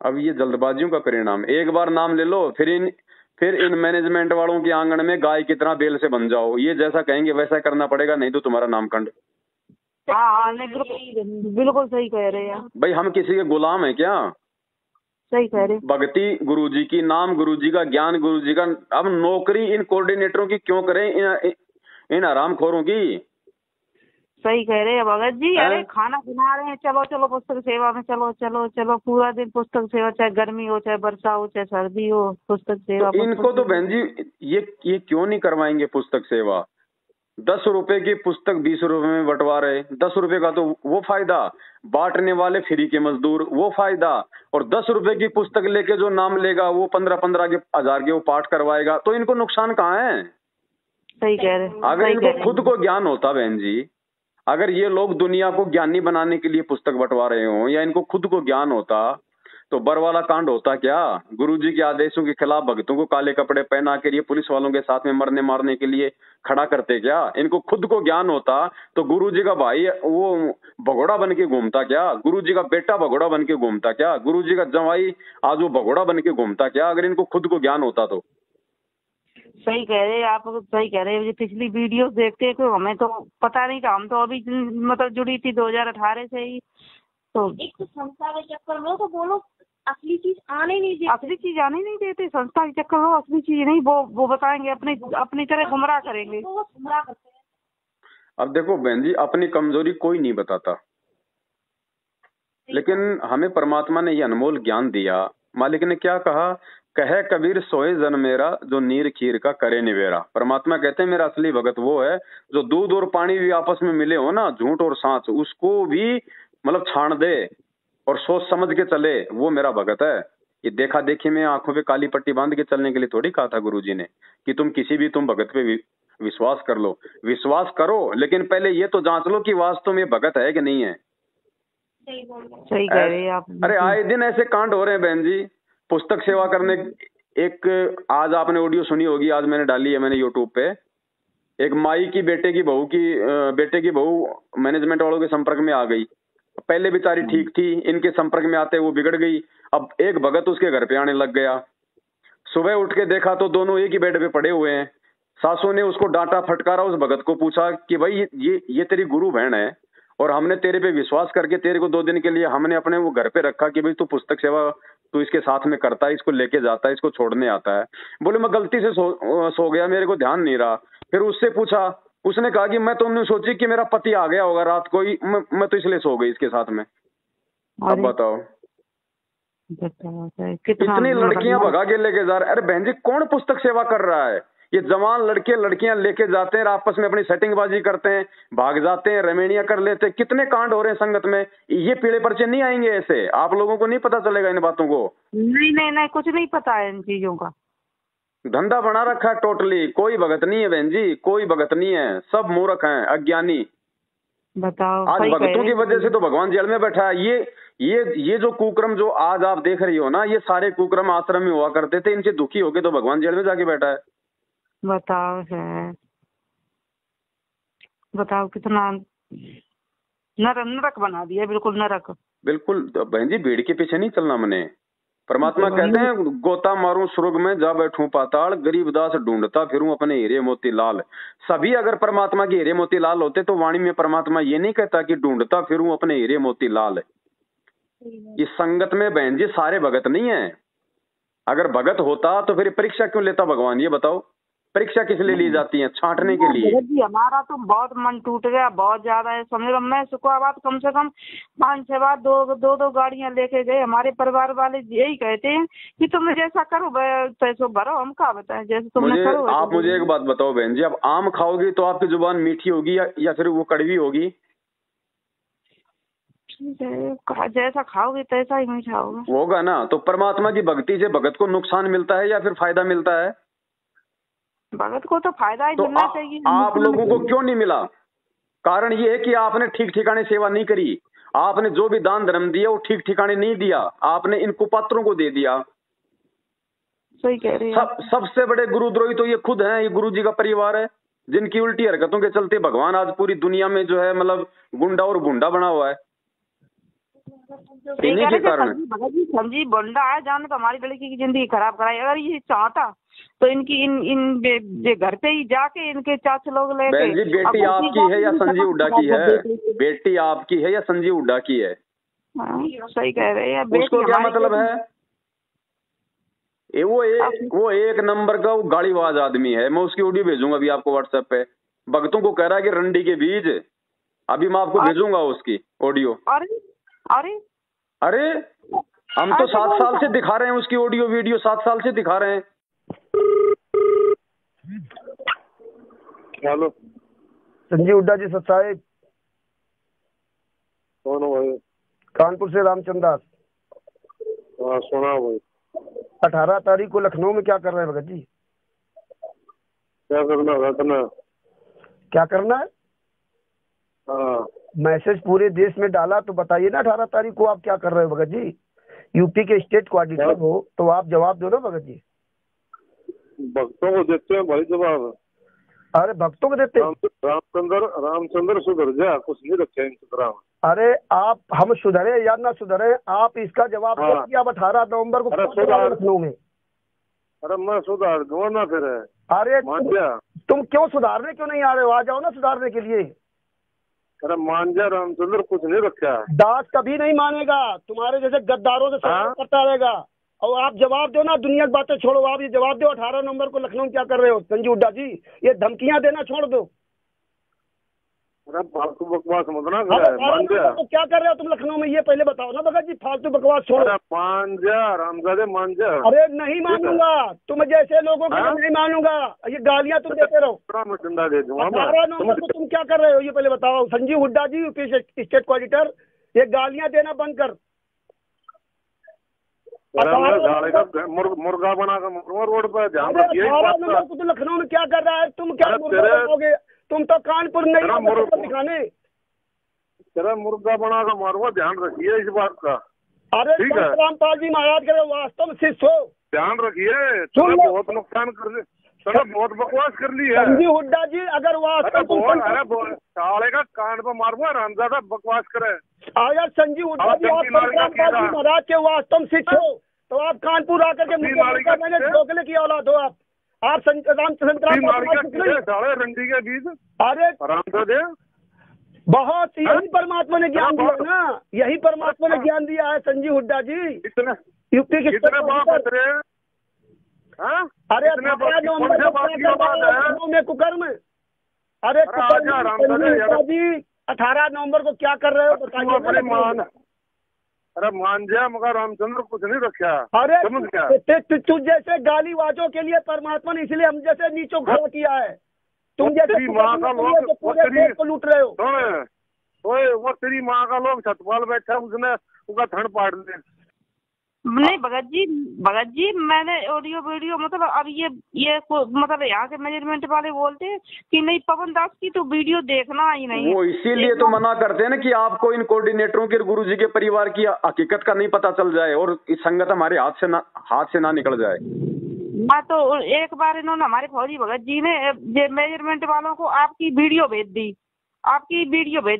अब ये जल्दबाजियों का परिणाम, एक बार नाम ले लो फिर इन मैनेजमेंट वालों के आंगन में गाय की तरह बेल से बन जाओ, ये जैसा कहेंगे वैसा करना पड़ेगा, नहीं तो तुम्हारा नामकंड। हाँ बिल्कुल सही कह रहे हैं भाई, हम किसी के गुलाम है क्या? सही कह रहे। भक्ति गुरुजी की, नाम गुरुजी का, ज्ञान गुरुजी का। अब नौकरी इन कोऑर्डिनेटरों की क्यों करें, इन हरामखोरों की? सही कह रहे हैं भगत जी। अरे खाना बना रहे हैं, चलो चलो पुस्तक सेवा में, चलो चलो चलो, पूरा दिन पुस्तक सेवा, चाहे गर्मी हो चाहे वर्षा हो चाहे सर्दी हो, पुस्तक सेवा। तो इनको तो बहन जी ये क्यों नहीं करवाएंगे पुस्तक सेवा? 10 रुपए की पुस्तक 20 रुपए में बंटवा रहे, 10 रुपए का तो वो फायदा, बांटने वाले फ्री के मजदूर वो फायदा, और 10 रुपए की पुस्तक लेके जो नाम लेगा वो 15-15 के 1000 के वो पाठ करवाएगा, तो इनको नुकसान कहाँ है? सही कह रहे। अगर इनको खुद को ज्ञान होता बहन जी, अगर ये लोग दुनिया को ज्ञानी बनाने के लिए पुस्तक बंटवा रहे हो या इनको खुद को ज्ञान होता तो बरवाला कांड होता क्या? गुरुजी के आदेशों के खिलाफ भक्तों को काले कपड़े पहना के ये पुलिस वालों के साथ में मरने मारने के लिए खड़ा करते क्या? इनको खुद को ज्ञान होता तो गुरुजी का भाई वो भगोड़ा बन के घूमता क्या? गुरुजी का बेटा भगोड़ा बन के घूमता क्या? गुरुजी का जवाई आज वो भगोड़ा बन के घूमता क्या? अगर इनको खुद को ज्ञान होता तो। सही कह रहे हैं आप, सही कह रहे हैं। पिछली वीडियो देखते हैं, तो हमें तो पता नहीं था, हम तो अभी मतलब जुड़ी थी 2018 से ही। तो एक तो संस्था के चक्कर में तो बोलो असली चीज आने नहीं देते, असली चीज आने नहीं देते। संस्था के चक्कर में असली चीज नहीं, वो बताएंगे, अपनी तरह गुमराह करेंगे। वो गुमराह करते हैं। अब देखो बहन जी, अपनी कमजोरी कोई नहीं बताता, लेकिन हमें परमात्मा ने ये अनमोल ज्ञान दिया। मालिक ने क्या कहा? कहे कबीर सोए जन मेरा, जो नीर खीर का करे निवेरा। परमात्मा कहते हैं मेरा असली भगत वो है जो दूध और पानी भी आपस में मिले हो ना, झूठ और सांच, उसको भी मतलब छाण दे और सोच समझ के चले, वो मेरा भगत है। ये देखा देखी में आंखों पे काली पट्टी बांध के चलने के लिए थोड़ी कहा था गुरुजी ने कि तुम भगत पे विश्वास कर लो। विश्वास करो, लेकिन पहले ये तो जांच लो कि वास्तव में भगत है कि नहीं है। सही कह रहे हैं आप। अरे आए दिन ऐसे कांड हो रहे हैं बहन जी, पुस्तक सेवा करने। एक आज आपने ऑडियो सुनी होगी, आज मैंने डाली है मैंने यूट्यूब पे। एक माई की बेटे की बहू मैनेजमेंट वालों के संपर्क में आ गई। पहले बेचारी ठीक थी, इनके संपर्क में आते वो बिगड़ गई। अब एक भगत उसके घर पे आने लग गया। सुबह उठ के देखा तो दोनों एक ही बेड पे पड़े हुए हैं। सासू ने उसको डांटा फटकारा, उस भगत को पूछा कि भाई ये तेरी गुरु बहन है और हमने तेरे पे विश्वास करके तेरे को 2 दिन के लिए हमने अपने वो घर पे रखा कि भाई तू पुस्तक सेवा तू इसके साथ में करता है, इसको लेके जाता है, इसको छोड़ने आता है। बोले मैं गलती से सो गया, मेरे को ध्यान नहीं रहा। फिर उससे पूछा, उसने कहा कि मैं तुमने सोची कि मेरा पति आ गया होगा रात को ही, मैं तो इसलिए सो गई इसके साथ में। अब बताओ कितनी लड़कियां भगा के लेके जा रहे। अरे बहन जी, कौन पुस्तक सेवा कर रहा है? ये जवान लड़के लड़कियां लेके जाते हैं, आपस में अपनी सेटिंगबाजी करते हैं, भाग जाते हैं, रमेणियां कर लेते हैं। कितने कांड हो रहे हैं संगत में। ये पीले पर्चे नहीं आएंगे ऐसे, आप लोगों को नहीं पता चलेगा इन बातों को। नहीं कुछ नहीं पता है इन चीजों का। धंधा बना रखा है टोटली। कोई भगत नहीं है बहन जी, कोई भगत नहीं है, सब मूर्ख हैं, अज्ञानी। बताओ, आज भगतों की वजह से तो भगवान जेल में बैठा है। ये जो कुक्रम जो आज आप देख रही हो ना, ये सारे कुक्रम आश्रम में हुआ करते थे, इनसे दुखी होके तो भगवान जेल में जाके बैठा है। बताओ कितना नरक बना दिया, बिल्कुल नरक। बिल्कुल बहन जी, भीड़ के पीछे नहीं चलना मने। परमात्मा कहते हैं गोता मारूं स्वर्ग में, जा बैठूं पाताल, गरीबदास ढूंढता फिरूं अपने हीरे मोती लाल। सभी अगर परमात्मा के हीरे मोती लाल होते तो वाणी में परमात्मा ये नहीं कहता कि ढूंढता फिरूं अपने हीरे मोती लाल। इस संगत में बहन जी सारे भगत नहीं है। अगर भगत होता तो फिर परीक्षा क्यों लेता भगवान? ये बताओ, परीक्षा किस लिए ली जाती है? छांटने के लिए। जी हमारा तो बहुत मन टूट गया, बहुत ज्यादा है। समझ लो मैं शुक्रवार कम से कम 5-6 बार दो गाड़ियां लेके गए। हमारे परिवार वाले यही कहते हैं कि तुम जैसा करो पैसों भरो, हम क्या बताएं जैसे तुमने करो। आप मुझे एक बात बताओ बहन जी, अब आम खाओगी तो आपकी जुबान मीठी होगी या फिर वो कड़वी होगी? जैसा खाओगे तैसा ही मीठा होगा ना। तो परमात्मा की भक्ति से भगत को नुकसान मिलता है या फिर फायदा मिलता है? भगत को तो फायदा ही मिलना चाहिए। आप लोगों को क्यों नहीं मिला? कारण ये है कि आपने ठीक ठिकाने सेवा नहीं करी। आपने जो भी दान धर्म दिया वो ठीक ठिकाने नहीं दिया, आपने इन कुपात्रों को दे दिया। सही कह रहे हैं। सबसे बड़े गुरुद्रोही तो ये खुद हैं, ये गुरु जी का परिवार है, जिनकी उल्टी हरकतों के चलते भगवान आज पूरी दुनिया में जो है मतलब गुंडा और गुंडा बना हुआ है। इन्हीं के कारण संजीव बंडा है, जाने तो हमारी लड़की की जिंदगी खराब कराई। अगर ये चाहता तो इनकी इन घर पे ही जाके इनके चाचा लोग ले। बहन जी, बेटी आपकी है या संजीव हुड्डा की है? बेटी आपकी है या संजीव हुड्डा की है? सही कह रहे हैं। उसको क्या मतलब है? वो एक नंबर का वो गालीबाज आदमी है। मैं उसकी ऑडियो भेजूंगा अभी आपको व्हाट्सएप पे। भक्तों को कह रहा है कि रंडी के बीज, अभी मैं आपको भेजूंगा उसकी ऑडियो। अरे हम तो 7 साल से दिखा रहे हैं उसकी ऑडियो वीडियो, 7 साल से दिखा रहे हैं। हेलो, संजीव हुड्डा जी साहब। कौन हो भाई? कानपुर से रामचंद्र दास। हाँ सुना भाई। 18 तारीख को लखनऊ में क्या कर रहे हैं भगत जी? क्या करना क्या करना है? हाँ, मैसेज पूरे देश में डाला तो बताइए ना 18 तारीख को आप क्या कर रहे हो भगत जी? यूपी के स्टेट कोऑर्डिनेटर हो तो आप जवाब दो ना भगत जी। भक्तों को देते हैं भाई जवाब। अरे भक्तों को देते? रामचंद्र सुधर जा, कुछ नहीं रखे इंतजाम। अरे आप, हम सुधरे या ना सुधरे, आप इसका जवाब दो कि आप 18 नवंबर को लखनऊ में। अरे मैं सुधार दूंगा ना फिर। अरे तुम क्यों सुधारने क्यों नहीं आ रहे हो? आ जाओ ना सुधारने के लिए। अरे मान जा, रामचंद्र कुछ नहीं रखा। दास कभी नहीं मानेगा, तुम्हारे जैसे गद्दारों से करता रहेगा। और आप जवाब दो ना, दुनिया की बातें छोड़ो, आप ये जवाब दो 18 नवंबर को लखनऊ में क्या कर रहे हो संजीव हुड्डा जी? ये धमकियां देना छोड़ दो। अरे फालतू बकवास मत ना कर। मान जा, तो क्या कर रहे हो तुम लखनऊ में, ये पहले बताओ ना भगत जी। फालतू बकवास छोड़ो। मान जा रामजादे, मान जा। अरे नहीं मानूंगा, तुम जैसे लोगों को नहीं मानूंगा। ये गालियां तुम देते रहो। डंडा दे दूंगा। 18 नवंबर को तुम क्या कर रहे हो ये पहले बताओ संजीव हुड्डा जी, यूपी स्टेट कोऑर्डिनेटर। ये गालियां देना बंद कर। मुर्गा बना कर रोड पर ध्यान रखिए। तो लखनऊ में क्या कर रहा है? तुम क्या मुर्गा? तुम तो कानपुर नहीं दिखाने। तेरा मुर्गा बना कर मारूंगा, ध्यान रखिए इस बात का। अरे ठीक है, रामपाल जी महाराज के वास्तव में शिष्य हो, ध्यान रखिए। बहुत नुकसान कर ली, बहुत बकवास कर ली है संजीव हुड्डा जी। अगर वास्तव साले का कान पर मारूंगा, रामजादा बकवास करे। अगर संजीव हुड्डा जी आप रामपाल जी महाराज के वास्तव शिष्य हो तो आप कानपुर आकर के ढोकले की औलाद हो। आप रंडी के बीच। अरे रामजादे, बहुत यही परमात्मा ने ज्ञान दिया ना, यही परमात्मा ने ज्ञान दिया है संजीव हुड्डा जी। यूपी के अरे कुकर्म। अरे जी 18 नवंबर को क्या कर रहे हो बताइए। अरे मान जा, मगर रामचंद्र कुछ नहीं रखा। अरे तू जैसे गालीबाजों के लिए परमात्मा ने इसलिए हम जैसे नीचों खड़ा किया है। तुम जैसे माँ का लोग को लूट रहे हो। वो तेरी माँ का लोग छतपाल बैठा, उसने उसका थड़ पाड़ दे। नहीं भगत जी मैंने ऑडियो वीडियो मतलब अब ये मतलब यहाँ के मैनेजमेंट वाले बोलते हैं कि नहीं पवन दास की तो वीडियो देखना ही नहीं। वो इसीलिए तो मना करते हैं ना कि आपको इन कोऑर्डिनेटरों के गुरु जी के परिवार की हकीकत का नहीं पता चल जाए और इस संगत हमारे हाथ से ना निकल जाए। हाँ तो एक बार इन्होंने हमारे फौजी भगत जी ने मैनेजमेंट वालों को आपकी वीडियो भेज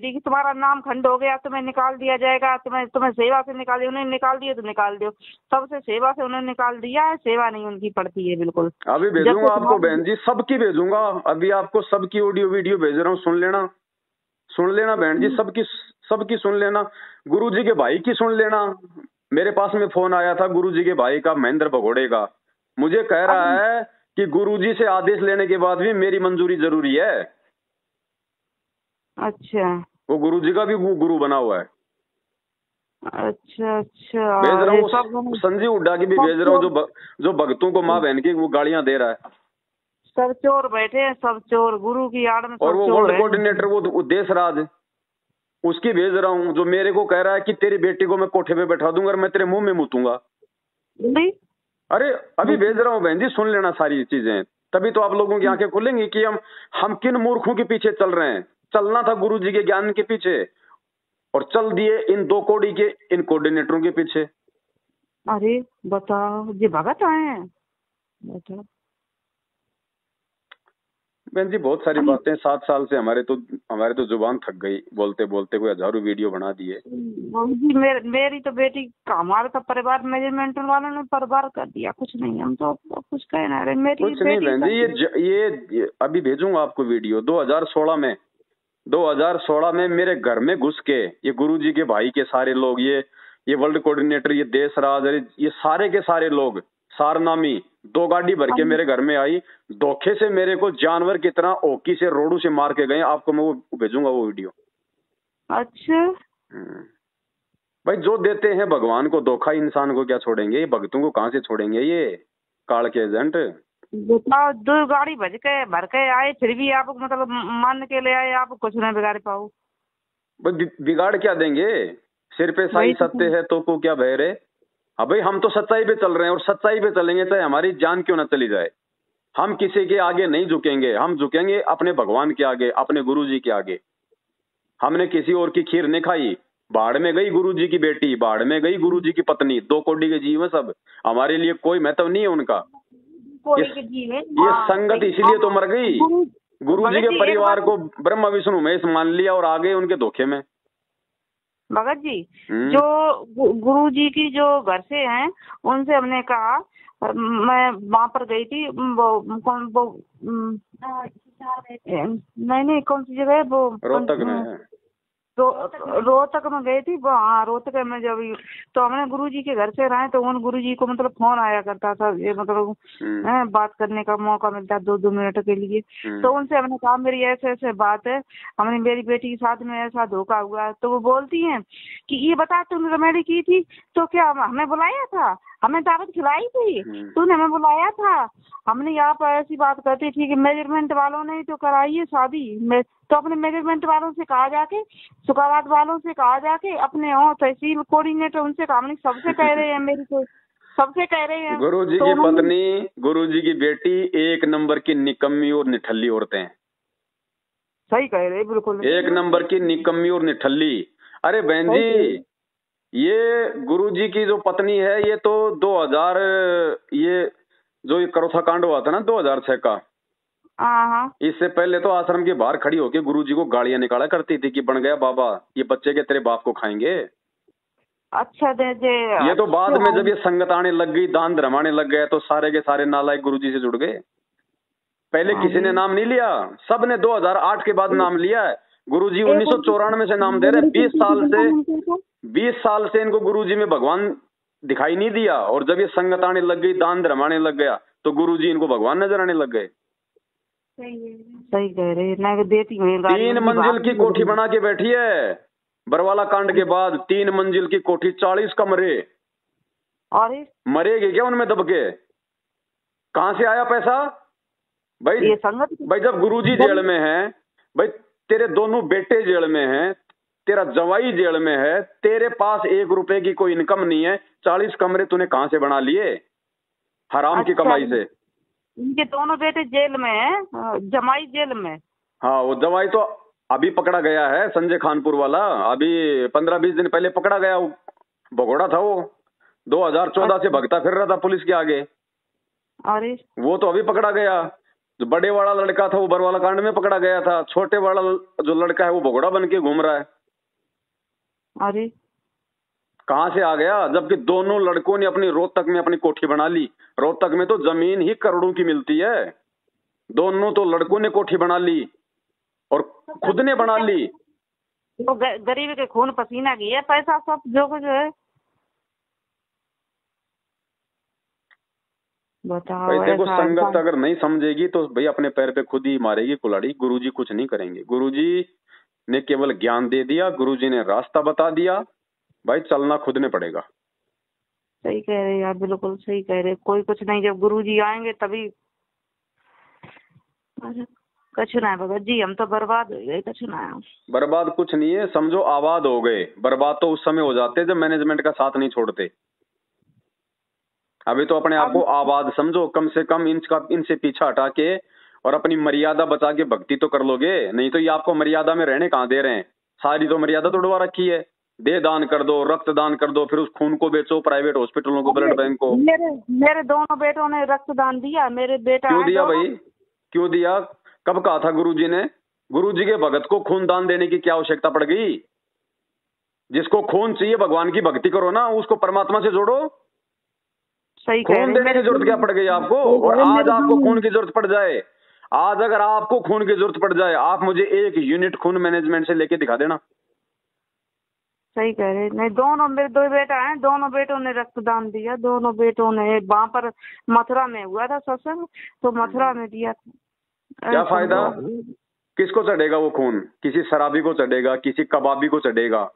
दी कि तुम्हारा नाम खंड हो गया, तुम्हें निकाल दिया जाएगा, तुम्हें सेवा से निकाल दिया। उन्हें निकाल दिया तो निकाल दो, सबसे सेवा से उन्होंने निकाल दिया है। सेवा नहीं उनकी पड़ती है बिल्कुल। अभी भेजूंगा आपको बहन जी, सबकी भेजूंगा। अभी आपको सबकी ऑडियो वीडियो भेज रहा हूँ, सुन लेना बहन जी। सबकी सुन लेना। गुरु जी के भाई की सुन लेना। मेरे पास में फोन आया था गुरु जी के भाई का, महेंद्र भगोड़े का। मुझे कह रहा है कि गुरु जी से आदेश लेने के बाद भी मेरी मंजूरी जरूरी है। अच्छा, वो गुरु जी का भी गुरु बना हुआ है। अच्छा भेज रहा हूँ। संजीव हुड्डा की भी भेज रहा हूँ, जो भक्तों को माँ बहन की वो गालियां दे रहा है। सब चोर बैठे हैं, सब चोर गुरु की आड़ में। और वो वर्ल्ड कोऑर्डिनेटर वो देशराज, उसकी भेज रहा हूँ, जो मेरे को कह रहा है कि तेरी बेटी को मैं कोठे पे बैठा दूंगा और मैं तेरे मुंह में मुतूंगा। अरे अभी भेज रहा हूँ बहन जी, सुन लेना सारी चीजें, तभी तो आप लोगों की आंखें खुलेंगी कि हम किन मूर्खों के पीछे चल रहे हैं। चलना था गुरु जी के ज्ञान के पीछे। और चल दिए इन 2 कौड़ी के इन कोऑर्डिनेटरों के पीछे। अरे बताओ, जी भगत आए हैं, बताओ। बहन जी बहुत सारी बातें 7 साल से हमारे तो जुबान थक गई, बोलते बोलते कोई हजारों वीडियो बना दिए। जी मेरी तो बेटी का, हमारा तो परिवार मैनेजमेंट वालों ने बर्बाद कर दिया, कुछ नहीं, हम तो कुछ कहना रहे। मेरी कुछ नहीं बहन जी, ये अभी भेजूंगा आपको वीडियो। 2016 में मेरे घर में घुस के ये गुरुजी के भाई के सारे लोग, ये वर्ल्ड कोऑर्डिनेटर, ये देशराज, ये सारे के सारे लोग, सारनामी 2 गाड़ी भर के मेरे घर में आई, धोखे से मेरे को जानवर की तरह ओकी से रोडू से मार के गए। आपको मैं वो भेजूंगा वो वीडियो। अच्छा भाई जो देते हैं भगवान को धोखा, इंसान को क्या छोड़ेंगे? ये भक्तों को कहाँ से छोड़ेंगे? ये काल के एजेंट। बताओ, 2 गाड़ी भर के आए, फिर भी आप मतलब मान के ले आए, आप कुछ नहीं बिगाड़ पाओ। बिगाड़ क्या देंगे? सिर पे साई सत्य है तो को क्या भय रे। अब भाई हम तो सच्चाई पे चल रहे हैं और सच्चाई पे चलेंगे चाहे हमारी जान क्यों ना चली जाए। हम किसी के आगे नहीं झुकेंगे, हम झुकेंगे अपने भगवान के आगे, अपने गुरुजी के आगे। हमने किसी और की खीर नहीं खाई। बाढ़ में गई गुरुजी की बेटी, बाढ़ में गई गुरुजी की पत्नी, 2 कौड़ी के जीव है सब, हमारे लिए कोई महत्व नहीं है उनका। ये संगत इसलिए तो मर गई। गुरुजी के परिवार को ब्रह्मा विष्णु महेश मान लिया और आ गए उनके धोखे में। भगत जी, जो गुरुजी की जो घर से हैं, उनसे हमने कहा, मैं वहाँ पर गई थी, नहीं कौन सी जगह है वो, रोहतक में है। रोहतक में गई थी। हाँ रोहतक में जब तो हमने गुरुजी के घर से रहे, तो उन गुरुजी को मतलब फोन आया करता था, ये मतलब बात करने का मौका मिलता 2-2 मिनट के लिए। तो उनसे हमने कहा मेरी ऐसे बात है, हमने मेरी बेटी के साथ में ऐसा धोखा हुआ। तो वो बोलती हैं कि ये बता तुमने रेमेडी की थी तो क्या हमें बुलाया था, हमें दावत खिलाई थी, तूने हमें बुलाया था। हमने यहाँ पर ऐसी बात करती थी कि मेजरमेंट वालों ने तो कराई है शादी, तो अपने मैनेजमेंट वालों से कहा जाके, सुखाबाद वालों से कहा जाके, अपने तहसील कोऑर्डिनेटर उनसे कहा, सबसे कह रहे हैं, मेरी को सबसे कह रहे हैं। गुरुजी की पत्नी, गुरुजी की बेटी 1 नंबर की निकम्मी और निठल्ली औरतें हैं। सही कह रहे, बिल्कुल 1 नंबर की निकम्मी और निठल्ली। अरे बहन जी, ये गुरुजी की जो पत्नी है, ये तो 2000 ये जो ये करोथा कांड हुआ था ना 2006 का, इससे पहले तो आश्रम के बाहर खड़ी होके गुरुजी को गालियां निकाला करती थी कि बन गया बाबा, ये बच्चे के तेरे बाप को खाएंगे। अच्छा दे ये तो बाद में जब ये संगत आने लग गई, दान धर्माने लग गए, तो सारे के सारे नालायक गुरुजी से जुड़ गए। पहले किसी ने नाम नहीं लिया, सब ने 2008 के बाद नाम लिया है। गुरुजी 1994 से नाम दे रहे। 20 साल से इनको गुरुजी में भगवान दिखाई नहीं दिया, और जब ये संगत आने लग गई, दान धर्माने लग गया, तो गुरुजी इनको भगवान नजर आने लग गए। सही कह रहे, मैं देती हूँ। 3 मंजिल की कोठी बना के बैठी है बरवाला कांड के बाद। 3 मंजिल की कोठी, 40 कमरे। अरे मरेगी क्या उनमें दब के? कहां से आया पैसा भाई? भाई जब गुरुजी जेल में है, भाई तेरे दोनों बेटे जेल में हैं, तेरा जवाई जेल में है, तेरे पास 1 रुपए की कोई इनकम नहीं है, 40 कमरे तूने कहां से बना लिए हराम की कमाई से? इनके दोनों बेटे जेल में हैं, जमाई जेल में। हाँ, वो जवाई तो अभी पकड़ा गया है, संजय खानपुर वाला, अभी 15-20 दिन पहले पकड़ा गया। भगोड़ा था वो, 2014 से भगता फिर रहा था पुलिस के आगे। अरे वो तो अभी पकड़ा गया। जो बड़े वाला लड़का था वो बरवाला कांड में पकड़ा गया था, छोटे वाला जो लड़का है वो भगोड़ा बन के घूम रहा है। अरे कहां से आ गया? जबकि दोनों लड़कों ने अपनी रोहतक में अपनी कोठी बना ली। रोहतक में तो जमीन ही करोड़ों की मिलती है। दोनों तो लड़कों ने कोठी बना ली और खुद ने बना ली। तो गरीब के खून पसीना की है पैसा सब जो कुछ है। बताओ भाई देखो, संगत अगर नहीं समझेगी तो भाई अपने पैर पे खुद ही मारेगी कुल्हाड़ी। गुरुजी कुछ नहीं करेंगे। गुरुजी ने केवल ज्ञान दे दिया, गुरुजी ने रास्ता बता दिया, भाई चलना खुद ने पड़ेगा। सही कह रहे यार, बिल्कुल सही कह रहे। कोई कुछ नहीं, जब गुरुजी आएंगे तभी। कछु ना भगत जी, हम तो बर्बाद हो गए। कछु ना बर्बाद कुछ नहीं है, समझो आबाद हो गए। बर्बाद तो उस समय हो जाते जब मैनेजमेंट का साथ नहीं छोड़ते। अभी तो अपने आप को आबाद समझो। कम से कम इनसे पीछा हटा के और अपनी मर्यादा बचा के भक्ति तो कर लोगे। नहीं तो ये आपको मर्यादा में रहने कहाँ दे रहे हैं। सारी तो मर्यादा तोड़वा रखी है। दे दान कर दो, रक्तदान कर दो, फिर उस खून को बेचो प्राइवेट हॉस्पिटलों को, ब्लड बैंक को। मेरे दोनों बेटों ने रक्तदान दिया। मेरे बेटा क्यों दिया भाई, क्यों दिया? कब कहा था गुरुजी ने? गुरुजी के भगत को खून दान देने की क्या आवश्यकता पड़ गई? जिसको खून चाहिए भगवान की भक्ति करो ना, उसको परमात्मा से जोड़ो। सही खून देने की जरूरत क्या पड़ गई आपको? और आज आपको खून की जरूरत पड़ जाए, आज अगर आपको खून की जरूरत पड़ जाए, आप मुझे 1 यूनिट खून मैनेजमेंट से लेके दिखा देना। सही कह रहे। नहीं, दोनों मेरे 2 बेटा हैं, दोनों बेटों ने रक्तदान दिया। दोनों बेटों ने वहाँ पर मथुरा में हुआ था सत्संग, तो मथुरा में दिया था। क्या फायदा? किसको चढ़ेगा वो खून? किसी शराबी को चढ़ेगा, किसी कबाबी को चढ़ेगा।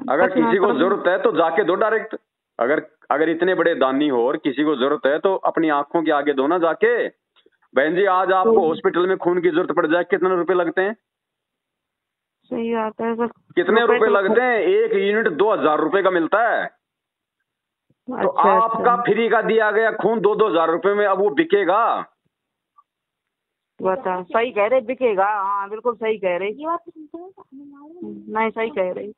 अगर किसी को जरूरत है तो जाके दो डायरेक्ट। अगर इतने बड़े दानी हो और किसी को जरूरत है तो अपनी आंखों के आगे दो ना जाके। बहन जी, आज आपको हॉस्पिटल में खून की जरूरत पड़ जाए, कितने रुपए लगते हैं? सही बात है। कितने रुपए लगते हैं? 1 यूनिट 2000 रुपए का मिलता है। तो आपका फ्री का दिया गया खून 2-2000 रुपए में अब वो बिकेगा? बता। सही कह रहे, बिकेगा। हाँ बिल्कुल सही कह रहे। नहीं, सही कह रही।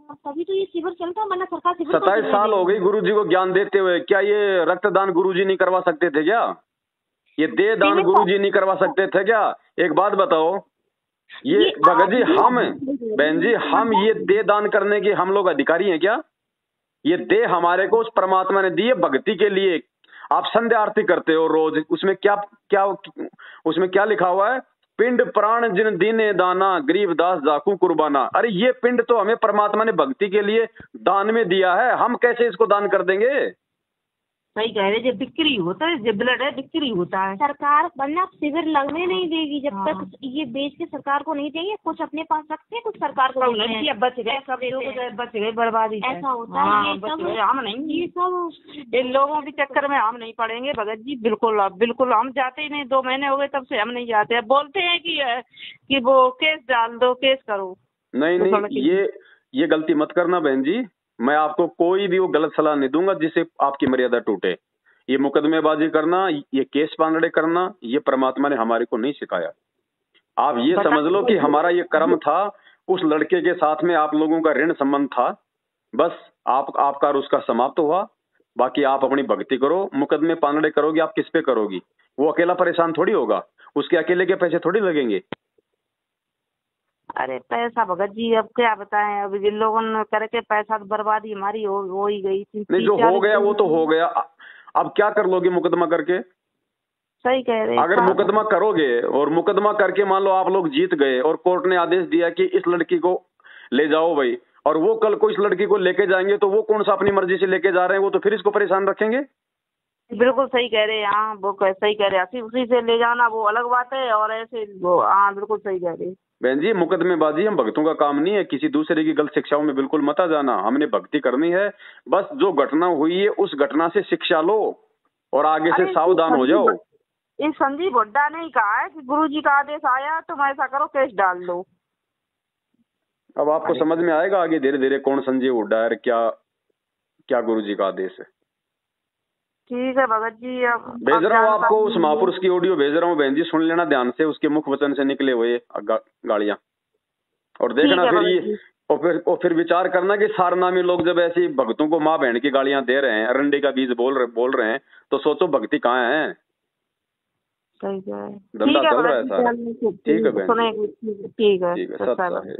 तभी तो ये शिविर चलता है, वरना सरकार शिविर 27 साल हो गई गुरुजी को ज्ञान देते हुए। क्या ये रक्तदान गुरुजी नहीं करवा सकते थे क्या? ये दे दान गुरुजी नहीं करवा सकते थे क्या? एक बात बताओ, ये भगत जी, हम बहन जी, हम ये दे दान करने के हम लोग अधिकारी हैं क्या? ये दे हमारे को उस परमात्मा ने दी है भक्ति के लिए। आप संध्या आरती करते हो रोज, उसमें क्या लिखा हुआ है? पिंड प्राण जिन दीने दाना, गरीब दास जाकू कुर्बाना। अरे ये पिंड तो हमें परमात्मा ने भक्ति के लिए दान में दिया है, हम कैसे इसको दान कर देंगे? सही कह रहे। जब बिक्री होता है, जब ब्लड है बिक्री होता है। सरकार वरना शिविर लगने नहीं देगी जब तक ये बेच के सरकार को नहीं देंगे। कुछ अपने पास रखते हैं, कुछ सरकार को देते हैं। बच गए सब लोग, बच गए बर्बादी। ऐसा होता है। ये सब हम नहीं, ये सब इन लोगों के चक्कर में हम नहीं पड़ेंगे भगत जी। बिल्कुल हम जाते ही नहीं। 2 महीने हो गए तब से हम नहीं जाते। अब बोलते हैं कि वो केस डाल दो, केस करो। नहीं, ये गलती मत करना बहन जी। मैं आपको कोई भी वो गलत सलाह नहीं दूंगा जिससे आपकी मर्यादा टूटे। ये मुकदमेबाजी करना, ये केस पांगड़े करना, ये परमात्मा ने हमारे को नहीं सिखाया। आप ये समझ लो कि हमारा ये कर्म था, उस लड़के के साथ में आप लोगों का ऋण संबंध था। बस आपका और उसका समाप्त हुआ। बाकी आप अपनी भक्ति करो। मुकदमे पांगड़े करोगे आप किस पे करोगी? वो अकेला परेशान थोड़ी होगा, उसके अकेले के पैसे थोड़ी लगेंगे। अरे पैसा भगत जी अब क्या बताएं। अब जिन लोगों ने करके पैसा तो बर्बादी हमारी हो ही गई थी। नहीं, जो हो गया वो तो हो गया। अब क्या कर लोगे मुकदमा करके? सही कह रहे। अगर मुकदमा करोगे और मुकदमा करके मान लो आप लोग जीत गए और कोर्ट ने आदेश दिया कि इस लड़की को ले जाओ भाई, और वो कल को इस लड़की को लेके जाएंगे, तो वो कौन सा अपनी मर्जी से लेके जा रहे हैं? वो तो फिर इसको परेशान रखेंगे। बिल्कुल सही कह रहे हैं। हाँ वो सही कह रहे हैं। हंसी उसी से ले जाना वो अलग बात है, और ऐसे वो हाँ बिल्कुल सही कह रहे हैं। बहन जी, मुकदमेबाजी हम भक्तों का काम नहीं है। किसी दूसरे की गलत शिक्षाओं में बिल्कुल मत आ जाना। हमने भक्ति करनी है। बस जो घटना हुई है उस घटना से शिक्षा लो और आगे से सावधान हो जाओ। इस संजीव हुड्डा ने ही कहा है कि गुरुजी का आदेश आया तुम ऐसा करो, केस डाल दो। अब आपको समझ में आएगा आगे धीरे धीरे कौन संजीव हुड्डा है, क्या गुरुजी का आदेश है। ठीक है भगत जी। अब भेज रहा हूँ आपको उस महापुरुष की ऑडियो भेज रहा हूँ बहन जी, सुन लेना ध्यान से। उसके मुख वचन से निकले हुए गालियां, और देखना फिर फिर विचार करना कि सारनामी लोग जब ऐसी भक्तों को माँ बहन की गालियां दे रहे हैं, अरंडी का बीज बोल रहे हैं, तो सोचो भक्ति कहाँ है। सही है। धंधा चल रहा है सारा। ठीक है बहन, ठीक है। ठीक है। सत्य है।